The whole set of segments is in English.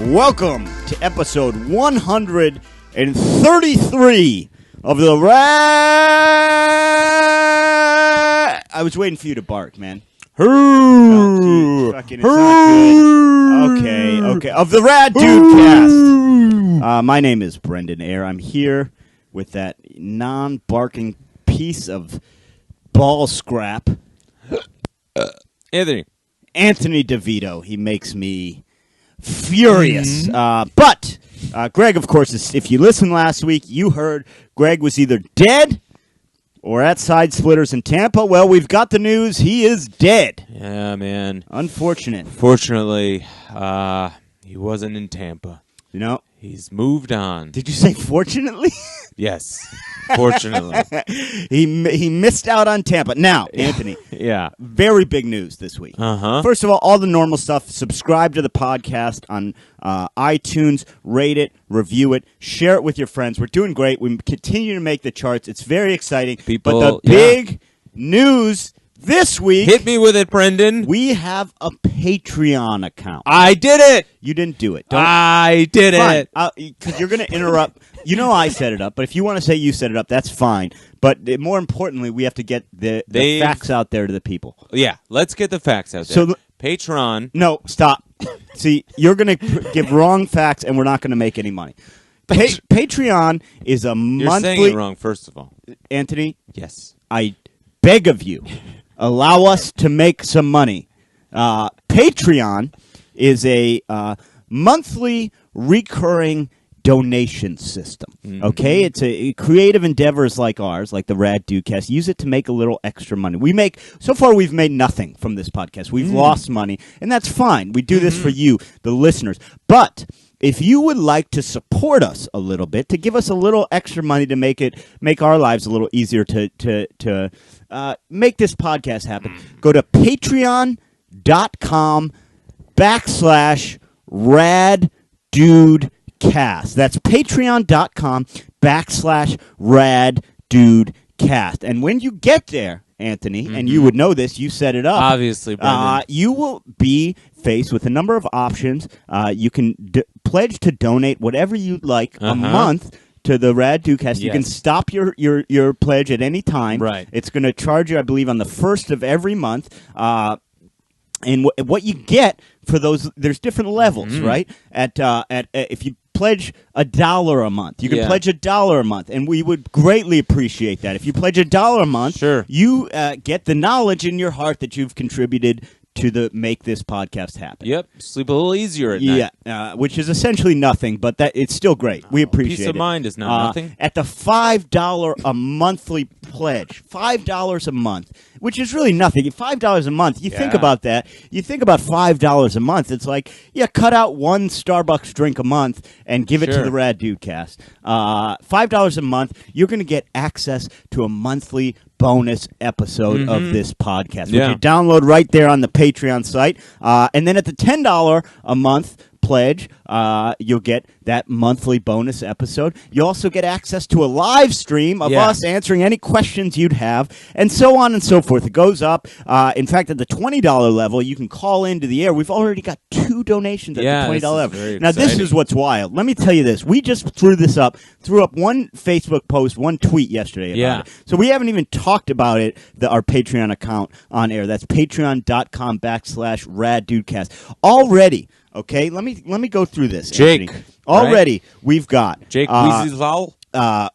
Welcome to episode 133 of the Rad. I was waiting for you to bark, man. Oh, fucking, it's not good. Okay. Of the Rad Dudecast. My name is Brendan Ayer. I'm here with that non-barking piece of ball scrap. Anthony DeVito. He makes me furious. But Greg, of course, if you listened last week, you heard Greg was either dead or at Side Splitters in Tampa. Well, we've got the news. He is dead. Yeah, man. Unfortunate. Fortunately, he wasn't in Tampa. You know? He's moved on. Did you say fortunately? Yes. Fortunately. He missed out on Tampa. Now, Anthony. Yeah. Very big news this week. Uh-huh. First of all the normal stuff. Subscribe to the podcast on iTunes. Rate it. Review it. Share it with your friends. We're doing great. We continue to make the charts. It's very exciting. People, but the big news this week. Hit me with it, Brendan. We have a Patreon account. I did it. You didn't do it. I did it. Because you're going to interrupt. You know I set it up, but if you want to say you set it up, that's fine. But more importantly, we have to get the facts out there to the people. Yeah, let's get the facts out there. So Patreon. No, stop. See, you're going to give wrong facts, and we're not going to make any money. Patreon is a monthly... You're saying it wrong, first of all. Anthony? Yes. I beg of you, allow us to make some money. Patreon is a monthly recurring donation system. Okay, it's a creative endeavors like ours, like the Rad Dudecast. Use it to make a little extra money. So far we've made nothing from this podcast. We've lost money, and that's fine. We do this for you, the listeners. But if you would like to support us a little bit, to give us a little extra money to make our lives a little easier to make this podcast happen, go to patreon.com/RadDudecast. That's patreon.com/RadDudecast. And when you get there, Anthony, and you would know this, you set it up. Obviously, Brendan. You will be faced with a number of options. You can pledge to donate whatever you'd like a month to the Rad Dudecast. Yes. You can stop your pledge at any time. Right. It's going to charge you, I believe, on the first of every month. And what you get for those, there's different levels, right? If you pledge $1 a month, you can pledge $1 a month, and we would greatly appreciate that. If you pledge $1 a month, sure, you get the knowledge in your heart that you've contributed to make this podcast happen. Yep, sleep a little easier at night. Yeah, which is essentially nothing, but it's still great. We appreciate it. Peace of mind is not nothing. At the $5 a monthly pledge, $5 a month, which is really nothing. $5 a month, you think about that. You think about $5 a month, it's like, cut out one Starbucks drink a month and give it to the Rad Dudecast. $5 a month, you're going to get access to a monthly bonus episode of this podcast, which you download right there on the Patreon site. And then at the $10 a month pledge, you'll get that monthly bonus episode. You also get access to a live stream of us answering any questions you'd have, and so on and so forth. It goes up. In fact, at the $20 level, you can call into the air. We've already got 2 donations at the $20 level. Now, this is what's wild. Let me tell you this. We just threw up one Facebook post, one tweet yesterday about it. So we haven't even talked about it, our Patreon account on air. That's patreon.com/RadDudecast. Already, okay, let me go through this. Jake. Anthony. Already, we've got Jake Weasley.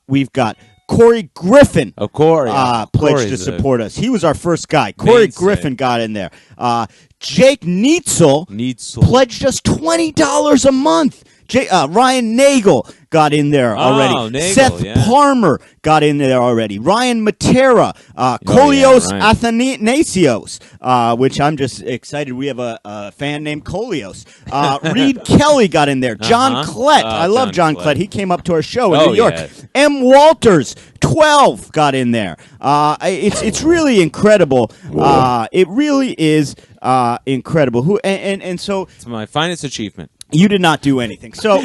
We've got Corey Griffin. Of course, pledged to support us. He was our first guy. Corey Griffin got in there. Jake Neitzel pledged us $20 a month. Ryan Nagel got in there already. Nagel, Seth Palmer got in there already. Ryan Matera, Kolios Athanasios, which I'm just excited. We have a fan named Kolios. Reed Kelly got in there. John Klett. I love John Klett. He came up to our show in New York. M. Walters, 12, got in there. It's really incredible. It really is incredible. So it's my finest achievement. You did not do anything. So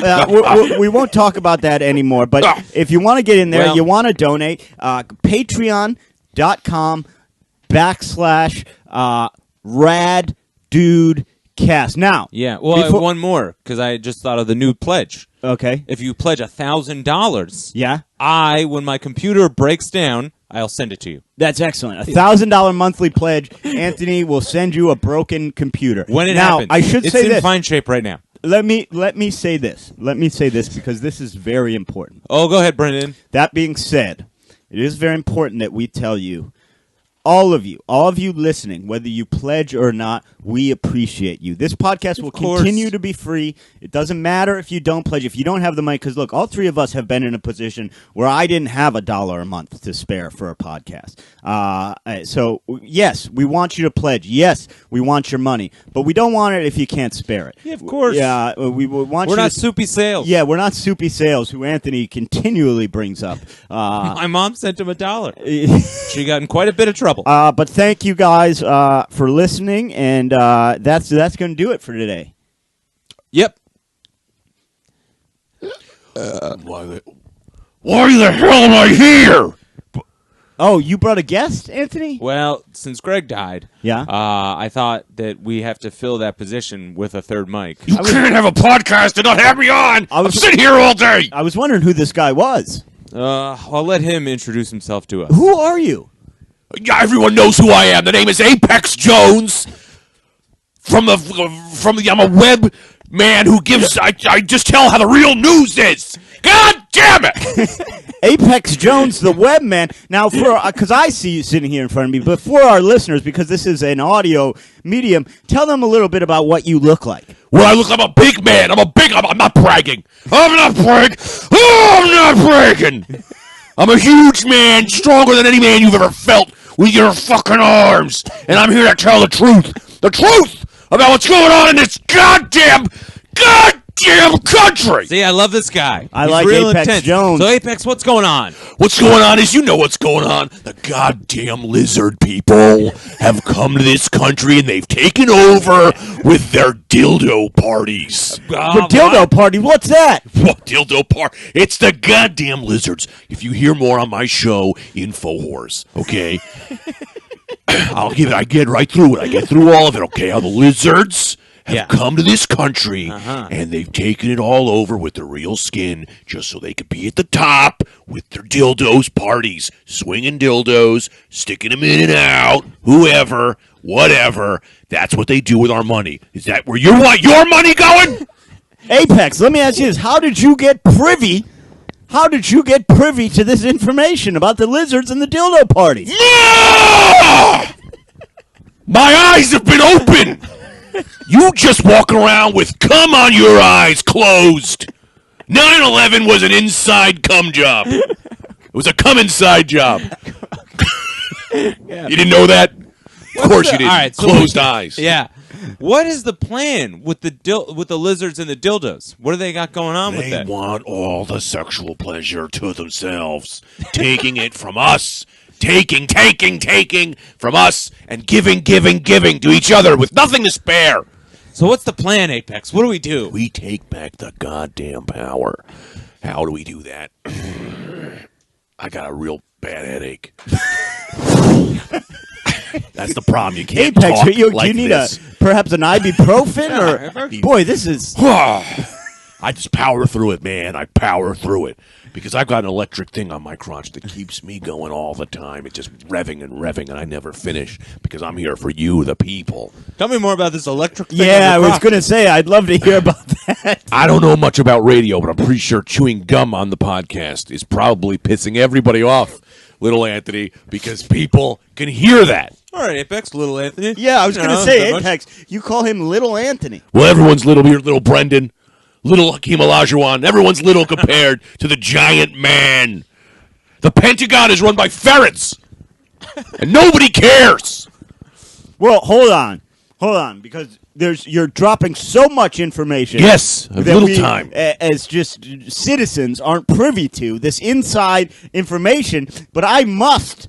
we won't talk about that anymore. But if you want to get in there, you want to donate, patreon.com/RadDudecast. Dudecast. Now, Yeah. Well, one more, because I just thought of the new pledge. okay. If you pledge $1,000, Yeah. when my computer breaks down, I'll send it to you. That's excellent. $1,000 monthly pledge. Anthony will send you a broken computer. When it now, happens. I should it's say in this. fine shape right now. Let me say this. Let me say this because this is very important. Oh, go ahead, Brendan. That being said, it is very important that we tell you, all of you listening, whether you pledge or not, we appreciate you. This podcast will continue to be free. It doesn't matter if you don't pledge, if you don't have the money, because look, all three of us have been in a position where I didn't have $1 a month to spare for a podcast. So, yes, we want you to pledge. Yes, we want your money, but we don't want it if you can't spare it. Yeah, of course. Yeah, we want We're you not to, soupy sales. Yeah, we're not soupy sales, who Anthony continually brings up. My mom sent him $1. She got in quite a bit of trouble. But thank you guys for listening, and that's going to do it for today. Yep. Why the hell am I here? Oh, you brought a guest, Anthony? Well, since Greg died, Yeah. I thought that we have to fill that position with a third mic. You can't have a podcast and not have me on. I'm sitting here all day. I was wondering who this guy was. I'll let him introduce himself to us. Who are you? Yeah, everyone knows who I am. The name is Apex Jones. I'm a web man who gives. I just tell how the real news is. God damn it! Apex Jones, the webman. Now, because I see you sitting here in front of me, but for our listeners, because this is an audio medium, tell them a little bit about what you look like. Well, I'm a big man. I'm not bragging. I'm not bragging. Oh, I'm not bragging. I'm a huge man, stronger than any man you've ever felt with your fucking arms. And I'm here to tell the truth. The truth about what's going on in this goddamn country. See, I love this guy. I He's like real Apex intense. Jones. So, Apex, what's going on? What's going on is, you know what's going on. The goddamn lizard people have come to this country and they've taken over with their dildo parties. The dildo party? What's that? What dildo party? It's the goddamn lizards. If you hear more on my show, InfoWars, okay? I get right through it. I get through all of it, okay? How the lizards have come to this country, and they've taken it all over with their real skin just so they could be at the top with their dildos parties, swinging dildos, sticking them in and out, whoever, whatever. That's what they do with our money. Is that where you want your money going? Apex, let me ask you this. How did you get privy to this information about the lizards and the dildo parties? My eyes have been open. You just walk around with cum on your eyes closed. 9/11 was an inside cum job. It was a cum inside job. You didn't know that? Of course you didn't. All right, so closed eyes. Yeah. What is the plan with the lizards and the dildos? What do they got going on with They that? want all the sexual pleasure to themselves, taking it from us. Taking from us and giving to each other with nothing to spare. So what's the plan, Apex? What do we do? We take back the goddamn power. How do we do that? I got a real bad headache. That's the problem. You can't Apex, talk you like need this. perhaps an ibuprofen or boy, this is. I just power through it, man. I power through it. Because I've got an electric thing on my crotch that keeps me going all the time. It's just revving, and I never finish because I'm here for you, the people. Tell me more about this electric thing. Yeah, I was going to say, I'd love to hear about that. I don't know much about radio, but I'm pretty sure chewing gum on the podcast is probably pissing everybody off, little Anthony, because people can hear that. All right, Apex, little Anthony. Yeah, I was going to say, Apex, you call him Little Anthony. Well, everyone's little here, little Brendan. Little Hakeem Olajuwon. Everyone's little compared to the giant man. The Pentagon is run by ferrets. And nobody cares. Well, hold on, because you're dropping so much information. Yes, a little time. As just citizens aren't privy to this inside information, but I must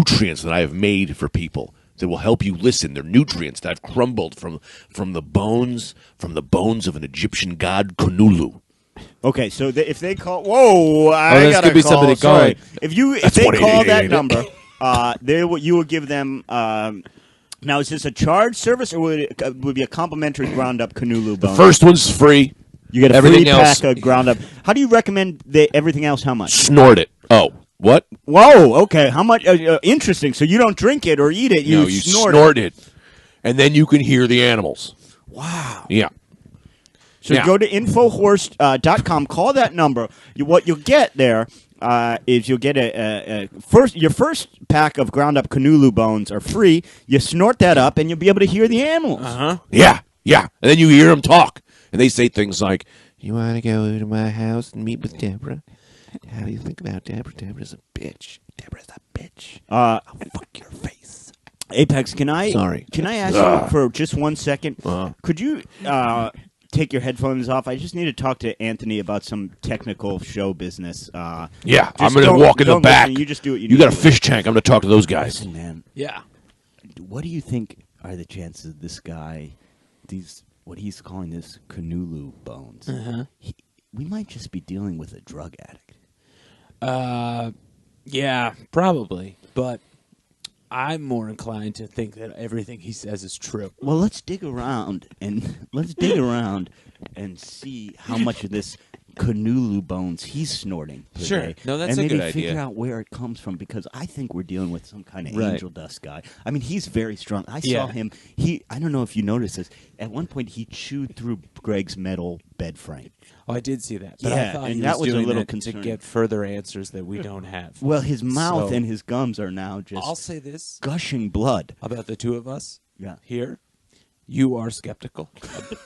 nutrients that I have made for people that will help you listen. They're nutrients that I've crumbled from the bones of an Egyptian god Cthulhu. Okay, so if they call, whoa, this gotta could be call, somebody sorry. calling. If they call that number, you will give them. Now, is this a charge service, or would it be a complimentary ground up Cthulhu bone? The first one's free. You get a Everything free else- pack of ground up. How do you recommend everything else? How much? Snort it. Oh, what? Whoa, okay. How much? Interesting. So you don't drink it or eat it. No, you snort it. And then you can hear the animals. Wow. Yeah. So go to Infohorse.com, call that number. What you'll get there is you'll get your first pack of ground up Cthulhu bones are free. You snort that up, and you'll be able to hear the animals. Yeah. And then you hear them talk. And they say things like, "You want to go to my house and meet with Deborah? How do you think about Deborah? Deborah's a bitch. Deborah's a bitch. I'll fuck your face." Apex, can I Sorry. ask you for just 1 second? Uh-huh. Could you take your headphones off. I just need to talk to Anthony about some technical show business. I'm going to walk in the back. Listen, you just do what you got a fish tank. I'm going to talk to those guys. Listen, man. Yeah. What do you think are the chances of this guy, what he's calling this canoodle bones? We might just be dealing with a drug addict. Yeah, probably. But I'm more inclined to think that everything he says is true. Well, let's dig around and see how much of this canoodle bones he's snorting per Sure. day. No, that's and a good maybe figure idea. out where it comes from, because I think we're dealing with some kind of Right. angel dust guy. I mean, he's very strong. I Yeah. saw him. I don't know if you noticed this. At one point, he chewed through Greg's metal bed frame. Oh, I did see that. But Yeah, I thought and he that was a doing little that to concerning. get further answers that we don't have. Well, his mouth So- and his gums are now just I'll say this gushing blood. about the two of us Yeah. here. You are skeptical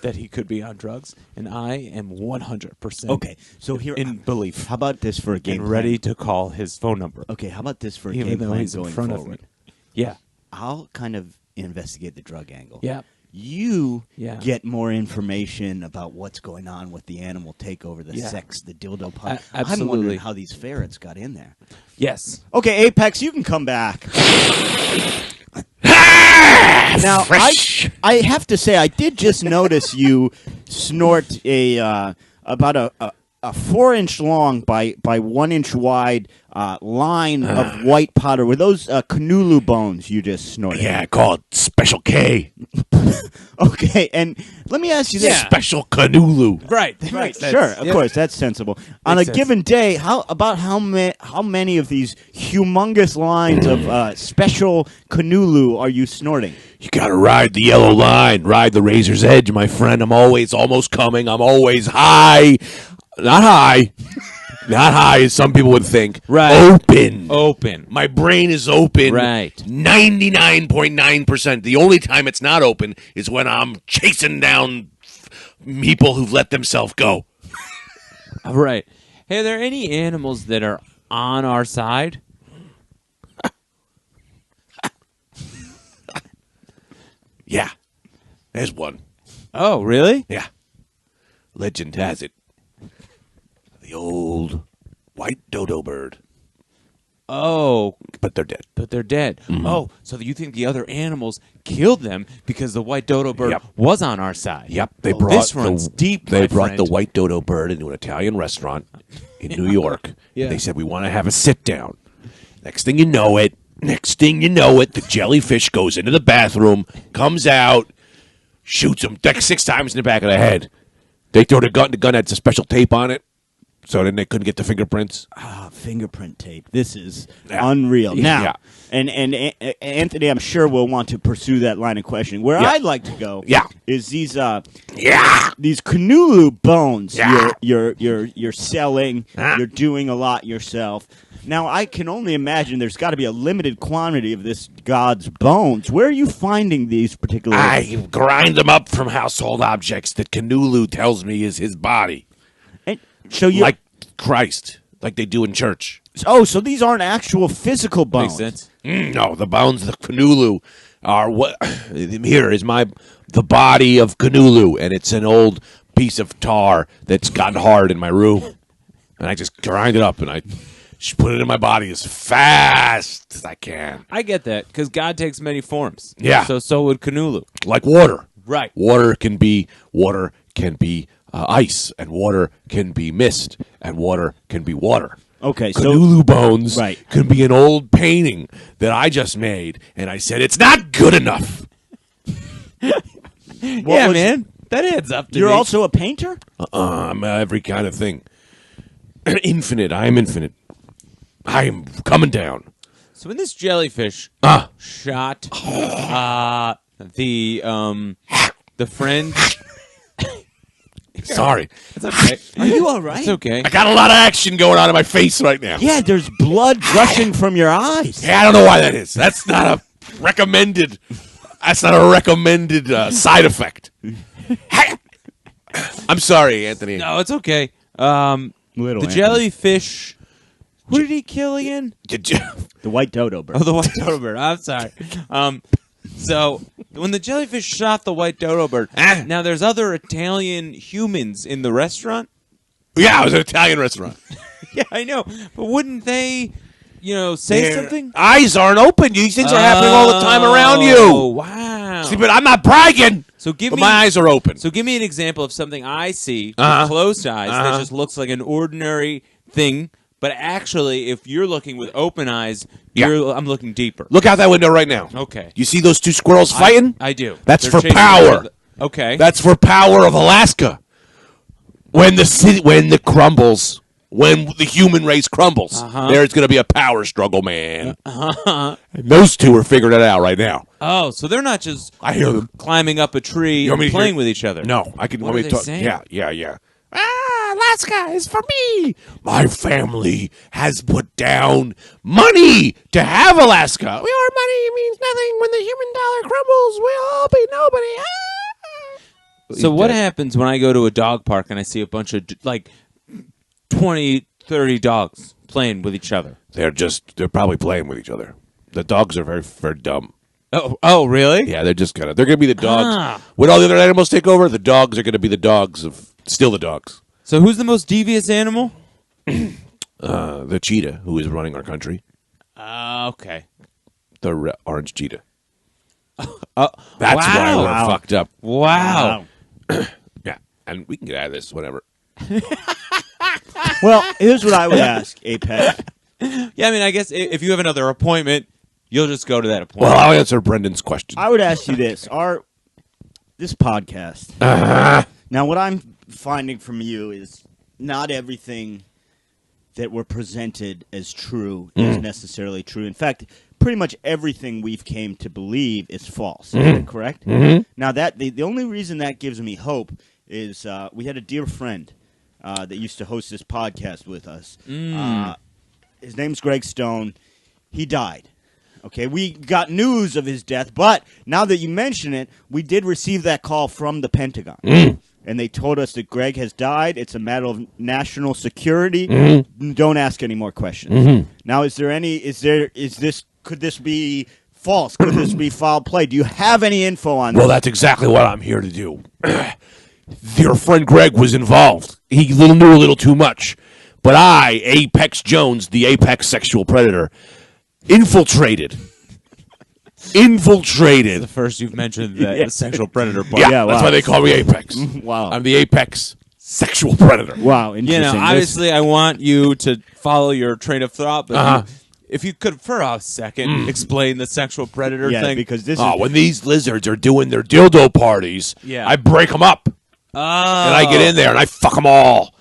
that he could be on drugs, and I am 100% Okay, so here, in belief how about this for a game and ready plan? to call his phone number. Okay, how about this for a Even game though plan he's in going front of forward? me. Yeah. I'll kind of investigate the drug angle. Yeah. You Yeah. get more information about what's going on with the animal takeover, the Yeah. sex, the dildo pop. I'm absolutely. wondering how these ferrets got in there. Yes. Okay, Apex, you can come back. Now, I have to say, I did just notice you snort about a 4-inch long by 1-inch wide line of white powder. Were those canoodle bones you just snorted? Yeah, called Special K. Okay, and let me ask you this. Special canoodle. Right. That Right, makes sense. sure, of Yeah. course, that's sensible. On a Makes sense. given day, how many of these humongous lines of special canoodle are you snorting? You got to ride the yellow line, ride the razor's edge, my friend. I'm always almost coming. I'm always high. Not high. Not high as some people would think. Right. Open. My brain is open. Right. 99.9%. The only time it's not open is when I'm chasing down people who've let themselves go. Right. Hey, are there any animals that are on our side? Yeah. There's one. Oh, really? Yeah. Legend has it. The old white dodo bird. Oh, But they're dead. but they're dead. Mm-hmm. Oh, so you think the other animals killed them because the white dodo bird Yep. was on our side? Yep, they Oh, brought this runs deep. They my brought friend. the white dodo bird into an Italian restaurant in New York. Yeah. They said we want to have a sit down. Next thing you know it, the jellyfish goes into the bathroom, comes out, shoots him 6 times in the back of the head. They throw the gun. The gun had some special tape on it, so then they couldn't get the fingerprints. Fingerprint tape. This is Yeah. unreal. Now, Yeah. and Anthony, I'm sure will want to pursue that line of questioning. Where Yeah. I'd like to go, Yeah. is these Yeah. these canoodle bones. Yeah. You're selling. Ah. You're doing a lot yourself. Now, I can only imagine there's got to be a limited quantity of this god's bones. Where are you finding these particular? I grind them up from household objects that Canoodle tells me is his body, And so you like Christ, like they do in church. so these aren't actual physical bones. Makes sense. No, the bones of the Canoodle are what. Here is the body of Canoodle, and it's an old piece of tar that's gotten hard in my room, and I just grind it up and I put it in my body as fast as I can, I get that because God takes many forms. Yeah. So would Canoodle. like water. Right. Water can be ice, and water can be mist, and water can be water. Okay, so Canoodle bones Right. could be an old painting that I just made, and I said it's not good enough. Yeah, man. That adds up to you're me. also a painter. I'm every kind of thing. Infinite. I am infinite. I am coming down. So when this jellyfish shot the friend. Sorry. It's okay. Are you all right? It's okay. I got a lot of action going on in my face right now. Yeah, there's blood gushing from your eyes. Yeah, I don't know why that is. That's not a recommended. That's not a recommended side effect. I'm sorry, Anthony. No, it's okay. Little The Anthony. jellyfish. Who did he kill again? The white dodo bird. Oh, the white dodo bird. I'm sorry. So when the jellyfish shot the white dodo bird, now there's other Italian humans in the restaurant. Yeah, it was an Italian restaurant. Yeah, I know, but wouldn't they, say something? Eyes aren't open. These things are happening all the time around you. Oh, wow. See, but I'm not bragging. So my eyes are open. So give me an example of something I see with closed eyes that just looks like an ordinary thing, but actually, if you're looking with open eyes, I'm looking deeper. Look out that window right now. Okay. You see those two squirrels fighting? I do. That's They're for chasing power. Okay. That's for power of Alaska. When the human race crumbles, there's going to be a power struggle, man. And those two are figuring it out right now. Oh, so they're not just I hear them climbing up a tree and playing with each other. No, I can. What want me are to they talk. saying? Yeah. Alaska is for me. My family has put down money to have Alaska. Our money means nothing when the human dollar crumbles. We'll all be nobody. So what happens when I go to a dog park and I see a bunch of 20, 30 dogs playing with each other? They're probably playing with each other. The dogs are very, very dumb. Oh, really? Yeah, they're going to be the dogs. When all the other animals take over, the dogs are going to be the dogs still the dogs. So who's the most devious animal? The cheetah, who is running our country. Okay. The orange cheetah. That's why we're fucked up. Wow. Yeah, and we can get out of this, whatever. Well, here's what I would ask, Apex. Yeah, I mean, I guess if you have another appointment, you'll just go to that appointment. Well, I'll answer Brendan's question. I would ask you this: this podcast? Now, what I'm finding from you is not everything that we're presented as true is necessarily true. In fact, pretty much everything we've came to believe is false. Is that correct? Now, that the only reason that gives me hope is we had a dear friend that used to host this podcast with us. His name's Greg Stone. He died. Okay, we got news of his death, but now that you mention it, we did receive that call from the Pentagon. And they told us that Greg has died. It's a matter of national security. Don't ask any more questions. Now, could this be false? Could this be foul play? Do you have any info on this? Well, that's exactly what I'm here to do. Your friend Greg was involved. He knew a little too much. But I, Apex Jones, the apex sexual predator, infiltrated. The first you've mentioned the sexual predator part. Yeah, that's why they call me Apex. Wow. I'm the apex sexual predator. Wow, interesting. Obviously, I want you to follow your train of thought, but if you could, for a second, explain the sexual predator thing. Because this when these lizards are doing their dildo parties, I break them up. And I get in there and I fuck them all.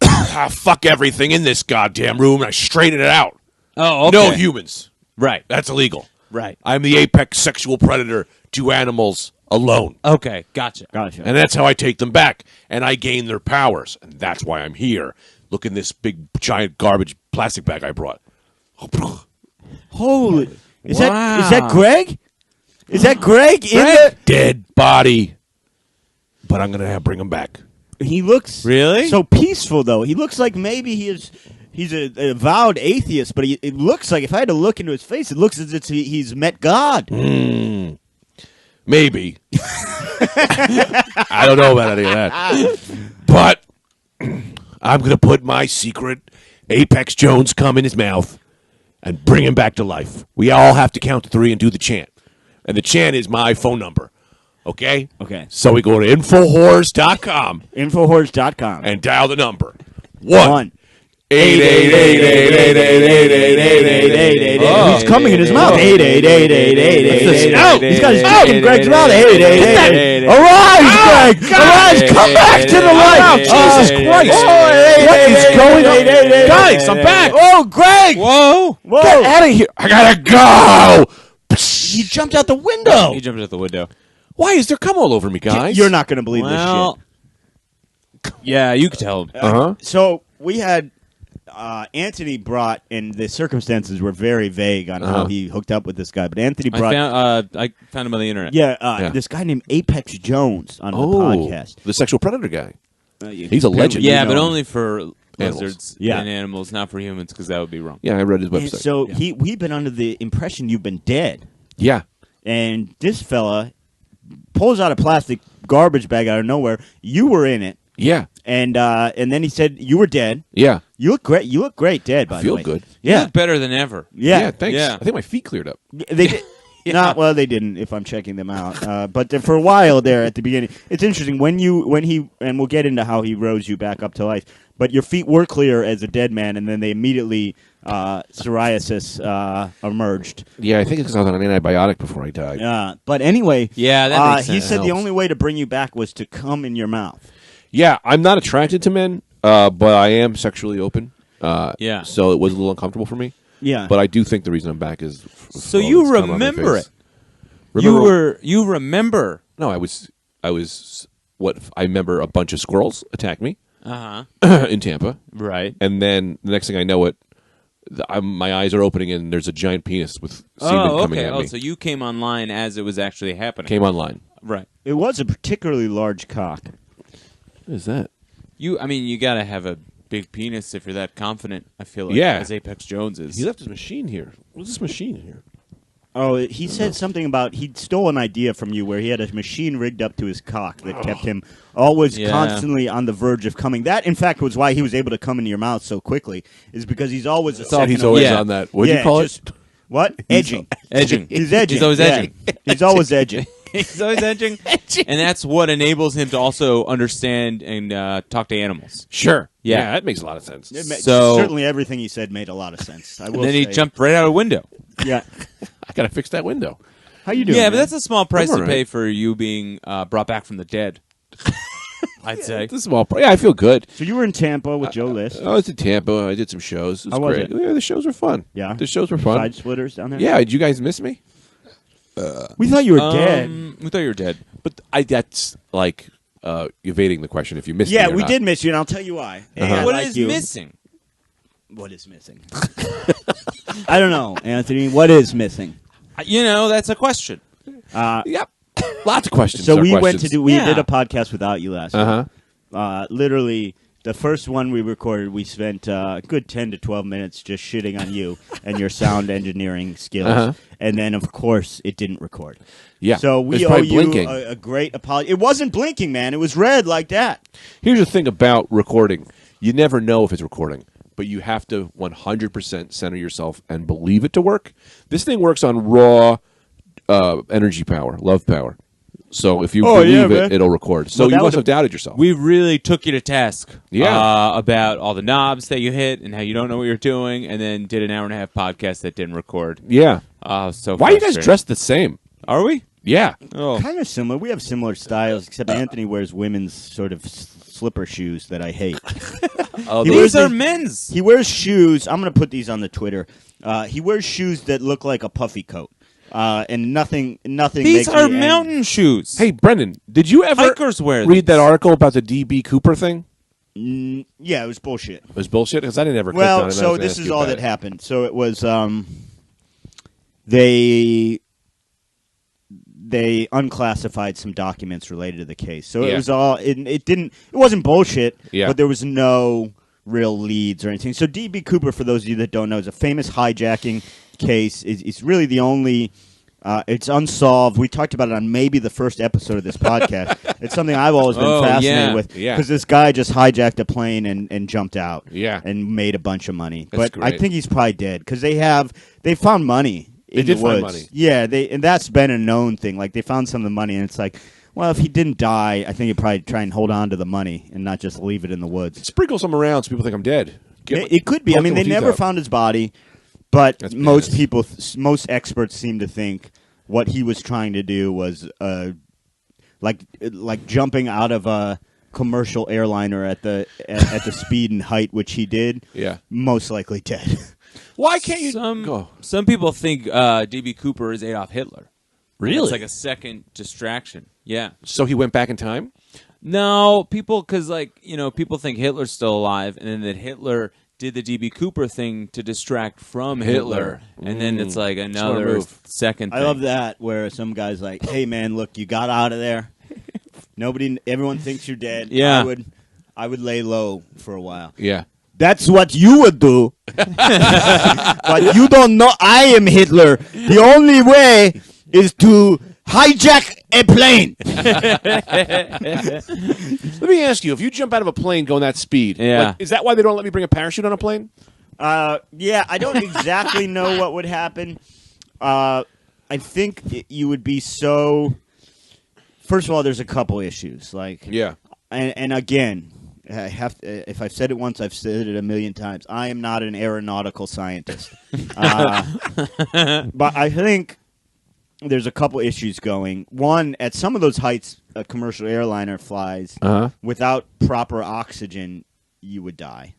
I fuck everything in this goddamn room and I straighten it out. Oh, okay. No humans. Right. That's illegal. Right. I'm the apex sexual predator to animals alone. Okay, gotcha. And that's how I take them back. And I gain their powers. And that's why I'm here. Look in this big, giant garbage plastic bag I brought. Holy. Is that Greg? Is that Greg? In the dead body. But I'm going to bring him back. He looks really so peaceful, though. He looks like maybe he's a avowed atheist, but it looks like, if I had to look into his face, it looks as if he's met God. Maybe. I don't know about any of that. But I'm going to put my secret Apex Jones cum in his mouth and bring him back to life. We all have to count to 3 and do the chant. And the chant is my phone number. Okay? Okay. So we go to Infowhores.com. Infowhores.com. And dial the number. 1. 888. He's coming in his mouth. 888. He's got his dick in Greg's mouth. 888. Arise, Greg! Arise! Come back to the light! Jesus Christ! What is going on? Guys, I'm back! Oh, Greg! Whoa! Get out of here! I gotta go! He jumped out the window. He jumped out the window. Why is there cum all over me, guys? You're not going to believe this shit. Yeah, you could tell him. So we had Anthony brought, and the circumstances were very vague on how he hooked up with this guy. But Anthony brought. I found him on the internet. Yeah, this guy named Apex Jones on the podcast. The sexual predator guy. He's a legend. Yeah, but only for lizards and animals, not for humans, because that would be wrong. Yeah, I read his website. And so we've been under the impression you've been dead. Yeah. and this fella pulls out a plastic garbage bag out of nowhere. You were in it. Yeah. And then he said you were dead. Yeah. You look great. You look great dead, by the way. Feel good. You Yeah. look better than ever. Yeah. Thanks. Yeah. I think my feet cleared up. They did. Well, they didn't. If I'm checking them out, but for a while there at the beginning, it's interesting when he and we'll get into how he rose you back up to life. But your feet were clear as a dead man, and then they immediately psoriasis emerged. Yeah, I think it's because I was on an antibiotic before I died. But anyway, Yeah, that makes he sense. said the Helps. only way to bring you back was to come in your mouth. Yeah, I'm not attracted to men, but I am sexually open. Yeah. So it was a little uncomfortable for me. Yeah, But I do think the reason I'm back is. So you remember it. You remember. No, I was. What I remember a bunch of squirrels attack me in Tampa, Right. and then the next thing I know, my eyes are opening and there's a giant penis with semen coming at me. So you came online as it was actually happening. Came online. Right. it was a particularly large cock. What is that? You got to have a big penis if you're that confident, I feel like, Yeah. as Apex Jones is. He left his machine here. What's this machine here? Oh, he said something about he stole an idea from you where he had a machine rigged up to his cock that kept him always constantly on the verge of coming. That, in fact, was why he was able to come into your mouth so quickly, is because he's always a second He's away. always Yeah. on that. What do you call it? What? Edging. Edging. He's edging. He's always yeah. edging. He's always edging. He's always edging. And that's what enables him to also understand and talk to animals. Sure. Yeah. That makes a lot of sense. So- certainly everything he said made a lot of sense. I will And then he say. jumped right out a window. Yeah. I gotta fix that window. How you doing? Yeah, man? but that's a small price I'm to all pay right. for you being brought back from the dead. I'd say. This small. Yeah, I feel good. So you were in Tampa with Joe List. I was in Tampa. I did some shows. It was How was great. it? Yeah, the shows were fun. Yeah? the shows were fun. Side splitters down there. Yeah, did you guys miss me? We thought you were dead. We thought you were dead. But that's like evading the question if you missed me. Yeah, or we not. did miss you, and I'll tell you why. Hey, I What like is you. missing? What is missing? I don't know, Anthony. What is missing? That's a question. Yep. Lots of questions. So are we went questions. to do. We Yeah. did a podcast without you last Uh-huh. week. Literally, the first one we recorded, we spent a good 10 to 12 minutes just shitting on you and your sound engineering skills. Uh-huh. And then, of course, it didn't record. Yeah. So It's we owe probably you blinking. a great apology. It wasn't blinking, man. It was red like that. Here's the thing about recording: you never know if it's recording, but you have to 100% center yourself and believe it to work. This thing works on raw energy power, love power. So if you believe it, man. it'll record. So Well, that you must was have doubted yourself. We really took you to task. Yeah. About all the knobs that you hit and how you don't know what you're doing, and then did an hour and a half podcast that didn't record. Yeah. So Why are you guys frustrating. dressed the same? Are we? Yeah. Oh, Kind of similar. We have similar styles, except Anthony wears women's sort of slipper shoes that I hate. Oh, He these wears are the- men's. He wears shoes. I'm going to put these on the Twitter. He wears shoes that look like a puffy coat. And nothing. These makes are me mountain shoes. Hey, Brendan, did you ever Hikers wear read that these. article about the DB Cooper thing? Yeah, it was bullshit. It was bullshit because I didn't ever. click on Well, it, and I so was gonna this ask is you all about that it. happened. So it was they unclassified some documents related to the case. So it Yeah. was all it wasn't bullshit, Yeah. but there was no real leads or anything. So DB Cooper, for those of you that don't know, is a famous hijacking case. It's really the only it's unsolved. We talked about it on maybe the first episode of this podcast. It's something I've always been fascinated yeah. with Yeah. because this guy just hijacked a plane and jumped out Yeah. and made a bunch of money. That's But I great. think he's probably dead because they found money in did the find woods. money. Yeah, and that's been a known thing. Like they found some of the money, and it's like, well, if he didn't die, I think he'd probably try and hold on to the money and not just leave it in the woods. Sprinkle some around so people think I'm dead. It could be. I Pluck mean, the they teeth never out. found his body, but That's most badass. people, most experts seem to think what he was trying to do was like jumping out of a commercial airliner at the speed and height which he did. Yeah. Most likely dead. Why can't you Some people think DB Cooper is Adolf Hitler. Really? It's like a second distraction. Yeah. So he went back in time? No, because people think Hitler's still alive, and then that Hitler did the DB Cooper thing to distract from Hitler, and then it's like another move. second thing. I love that where some guy's like, "Hey man, look, you got out of there. Everyone thinks you're dead. Yeah. I would lay low for a while. Yeah. That's what you would do. But you don't know I am Hitler. The only way is to hijack a plane. Let me ask you: if you jump out of a plane going that speed, is that why they don't let me bring a parachute on a plane? Yeah, I don't exactly know what would happen. I think you would be so. First of all, there's a couple issues. And again, I have to, if I've said it once, I've said it a million times. I am not an aeronautical scientist, but I think there's a couple issues going. One, at some of those heights, a commercial airliner flies without proper oxygen, you would die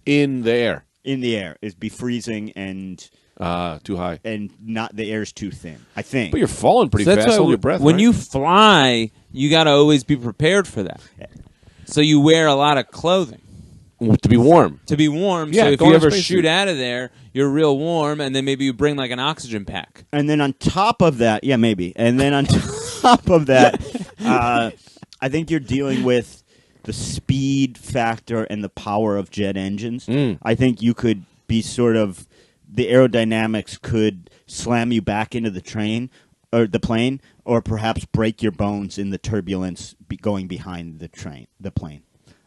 in the air. In the air, it'd be freezing and too high, and not the air's too thin. I think, but you're falling pretty fast. Hold your breath. When you fly, you got to always be prepared for that. So you wear a lot of clothing to be warm. To be warm. So if you ever shoot out of there, you're real warm, and then maybe you bring like an oxygen pack. And then on top of that, maybe. And then on top of that, I think you're dealing with the speed factor and the power of jet engines. I think you could be sort of the aerodynamics could slam you back into the train or the plane, or perhaps break your bones in the turbulence going behind the plane.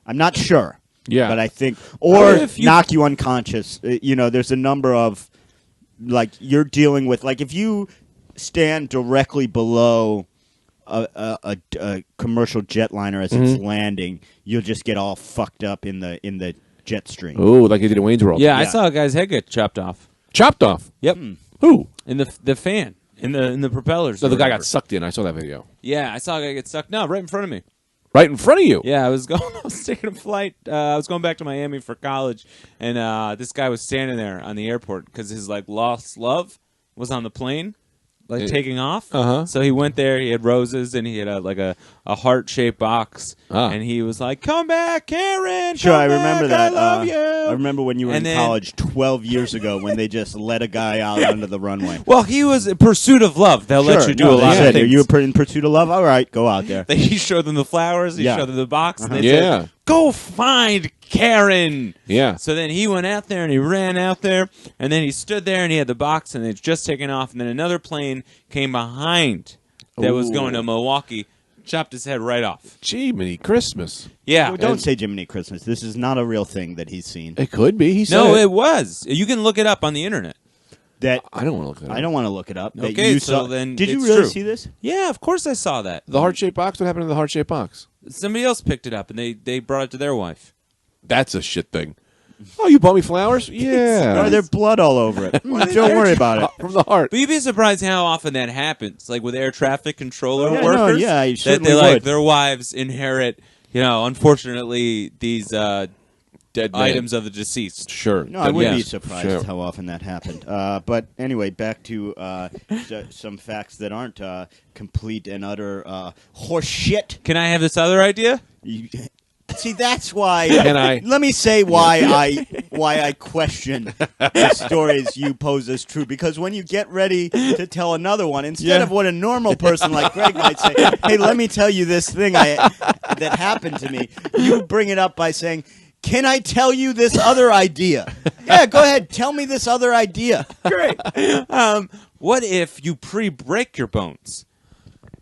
I'm not sure. Yeah, but I think, or knock you unconscious. There's a number of you're dealing with if you stand directly below a commercial jetliner as it's landing, you'll just get all fucked up in the jet stream. Oh, like they did in Wayne's World. Yeah, I saw a guy's head get chopped off. Chopped off? Yep. Who? In the fan. In the propellers. So the guy got sucked in. I saw that video. Yeah, I saw a guy get sucked. No, right in front of me. Right in front of you? Yeah, I was taking a flight. I was going back to Miami for college, and this guy was standing there on the airport because his lost love was on the plane, taking off. So he went there. He had roses, and he had a heart-shaped box, and he was like, "Come back, Karen." Sure, I back, remember that. I love you. I remember when you were in college 12 years ago when they just let a guy out onto the runway. Well, he was in pursuit of love. They'll let you do a lot of things. Are you in pursuit of love? All right, go out there. He showed them the flowers. He showed them the box. And they said, "Go find Karen." Yeah. So then he went out there and he ran out there, and then he stood there and he had the box, and it's just taken off, and then another plane came behind that was going to Milwaukee. Chopped his head right off. Jiminy Christmas. Yeah. Well, don't say Jiminy Christmas. This is not a real thing that he's seen. It could be. He said no, it was. You can look it up on the internet. I don't want to look it up. I don't want to look it up. Okay, so then did you really see this? Yeah, of course I saw that. The heart-shaped box? What happened to the heart-shaped box? Somebody else picked it up, and they brought it to their wife. That's a shit thing. Oh, you bought me flowers? Yeah. There's blood all over it. Don't worry about it. From the heart. But you'd be surprised how often that happens. Like with air traffic controller workers. You certainly that would. their wives inherit, unfortunately, these dead items of the deceased. Sure. No, I would be surprised how often that happened. But anyway, back to some facts that aren't complete and utter horse shit. Can I have this other idea? See, that's why. Can I? Let me say why I question the stories you pose as true. Because when you get ready to tell another one, instead of what a normal person like Greg might say, "Hey, let me tell you this thing that happened to me," you bring it up by saying, "Can I tell you this other idea?" Yeah, go ahead. Tell me this other idea. Great. What if you pre-break your bones?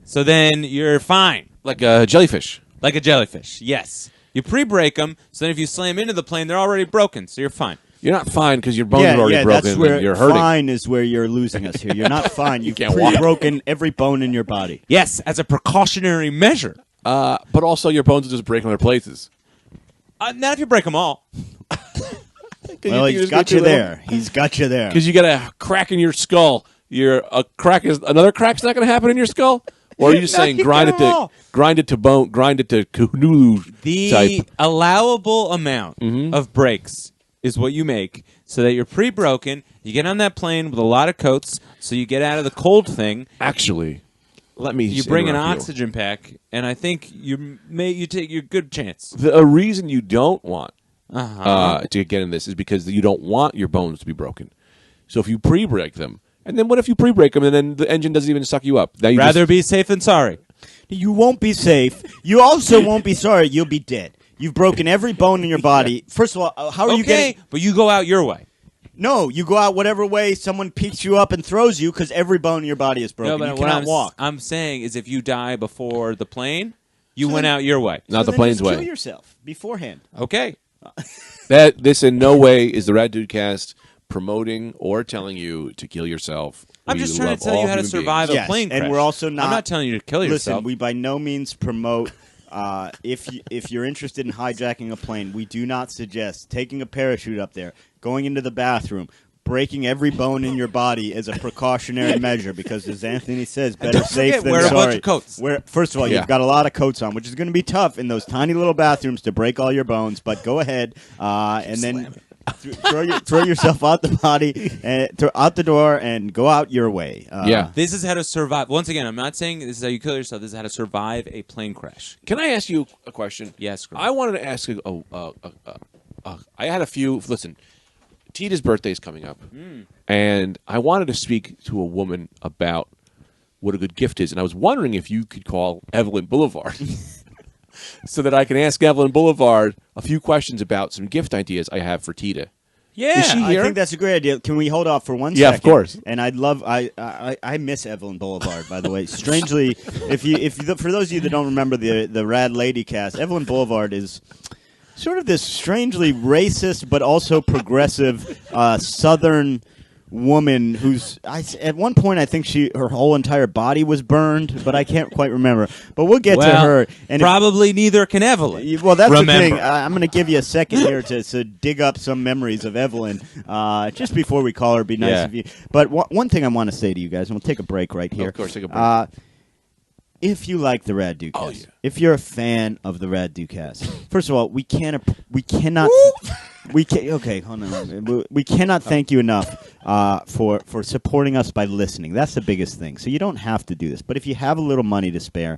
So then you're fine. Like a jellyfish. Like a jellyfish, yes. You pre-break them, so then if you slam into the plane, they're already broken, so you're fine. You're not fine because your bones are already broken. That's where you're hurting. Fine is where you're losing us here. You're not fine. You've pre-broken every bone in your body. Yes, as a precautionary measure. But also your bones will just break in other places. Not if you break them all. Well, he's got you there. He's got you there. Because you got a crack in your skull. Another crack's not going to happen in your skull? Or are you just saying grind it to bone, grind it to Cthulhu type? The allowable amount of breaks is what you make so that you're pre-broken. You get on that plane with a lot of coats, so you get out of the cold thing. Actually, let me. You bring an oxygen pack, and I think you take your good chance. A reason you don't want to get in this is because you don't want your bones to be broken. So if you pre-break them. And then what if you pre-break them and then the engine doesn't even suck you up? Now Rather be safe than sorry. You won't be safe. You also won't be sorry. You'll be dead. You've broken every bone in your body. First of all, how are you getting... but you go out your way. No, you go out whatever way someone picks you up and throws you because every bone in your body is broken. No, but you cannot walk. I'm saying is if you die before the plane, you went out your way. Not so the plane's just way. Kill yourself beforehand. Okay. This in no way is the Rad Dudecast promoting or telling you to kill yourself. I'm just trying to tell you how to survive a plane crash. And we're also not. I'm not telling you to kill yourself. Listen, we by no means promote. If you're interested in hijacking a plane, we do not suggest taking a parachute up there, going into the bathroom, breaking every bone in your body as a precautionary measure. Because as Anthony says, better safe than wear sorry. a bunch of coats. First of all, you've got a lot of coats on, which is going to be tough in those tiny little bathrooms to break all your bones. But go ahead and then. Throw yourself out the body, out the door, and go out your way. This is how to survive. Once again, I'm not saying this is how you kill yourself. This is how to survive a plane crash. Can I ask you a question? Yes, I wanted to ask you. I had a few. Listen, Tita's birthday is coming up, and I wanted to speak to a woman about what a good gift is, and I was wondering if you could call Evelyn Boulevard. So that I can ask Evelyn Boulevard a few questions about some gift ideas I have for Tita. Yeah, is she here? I think that's a great idea. Can we hold off for 1 second? Yeah, of course. And I miss Evelyn Boulevard, by the way. Strangely, for those of you that don't remember the Rad Lady cast, Evelyn Boulevard is sort of this strangely racist but also progressive Southern woman who's at one point I think her whole entire body was burned, but I can't quite remember. But we'll get to her. And probably neither can Evelyn. Well, that's remember. the thing. I'm going to give you a second here to dig up some memories of Evelyn just before we call her. It'd be nice of you. But one thing I want to say to you guys, and we'll take a break right here. Of course, take a break. If you like the Rad Dudecast, if you're a fan of the Rad Dudecast, first of all, we cannot. Okay, hold on. We cannot thank you enough for supporting us by listening. That's the biggest thing. So you don't have to do this, but if you have a little money to spare,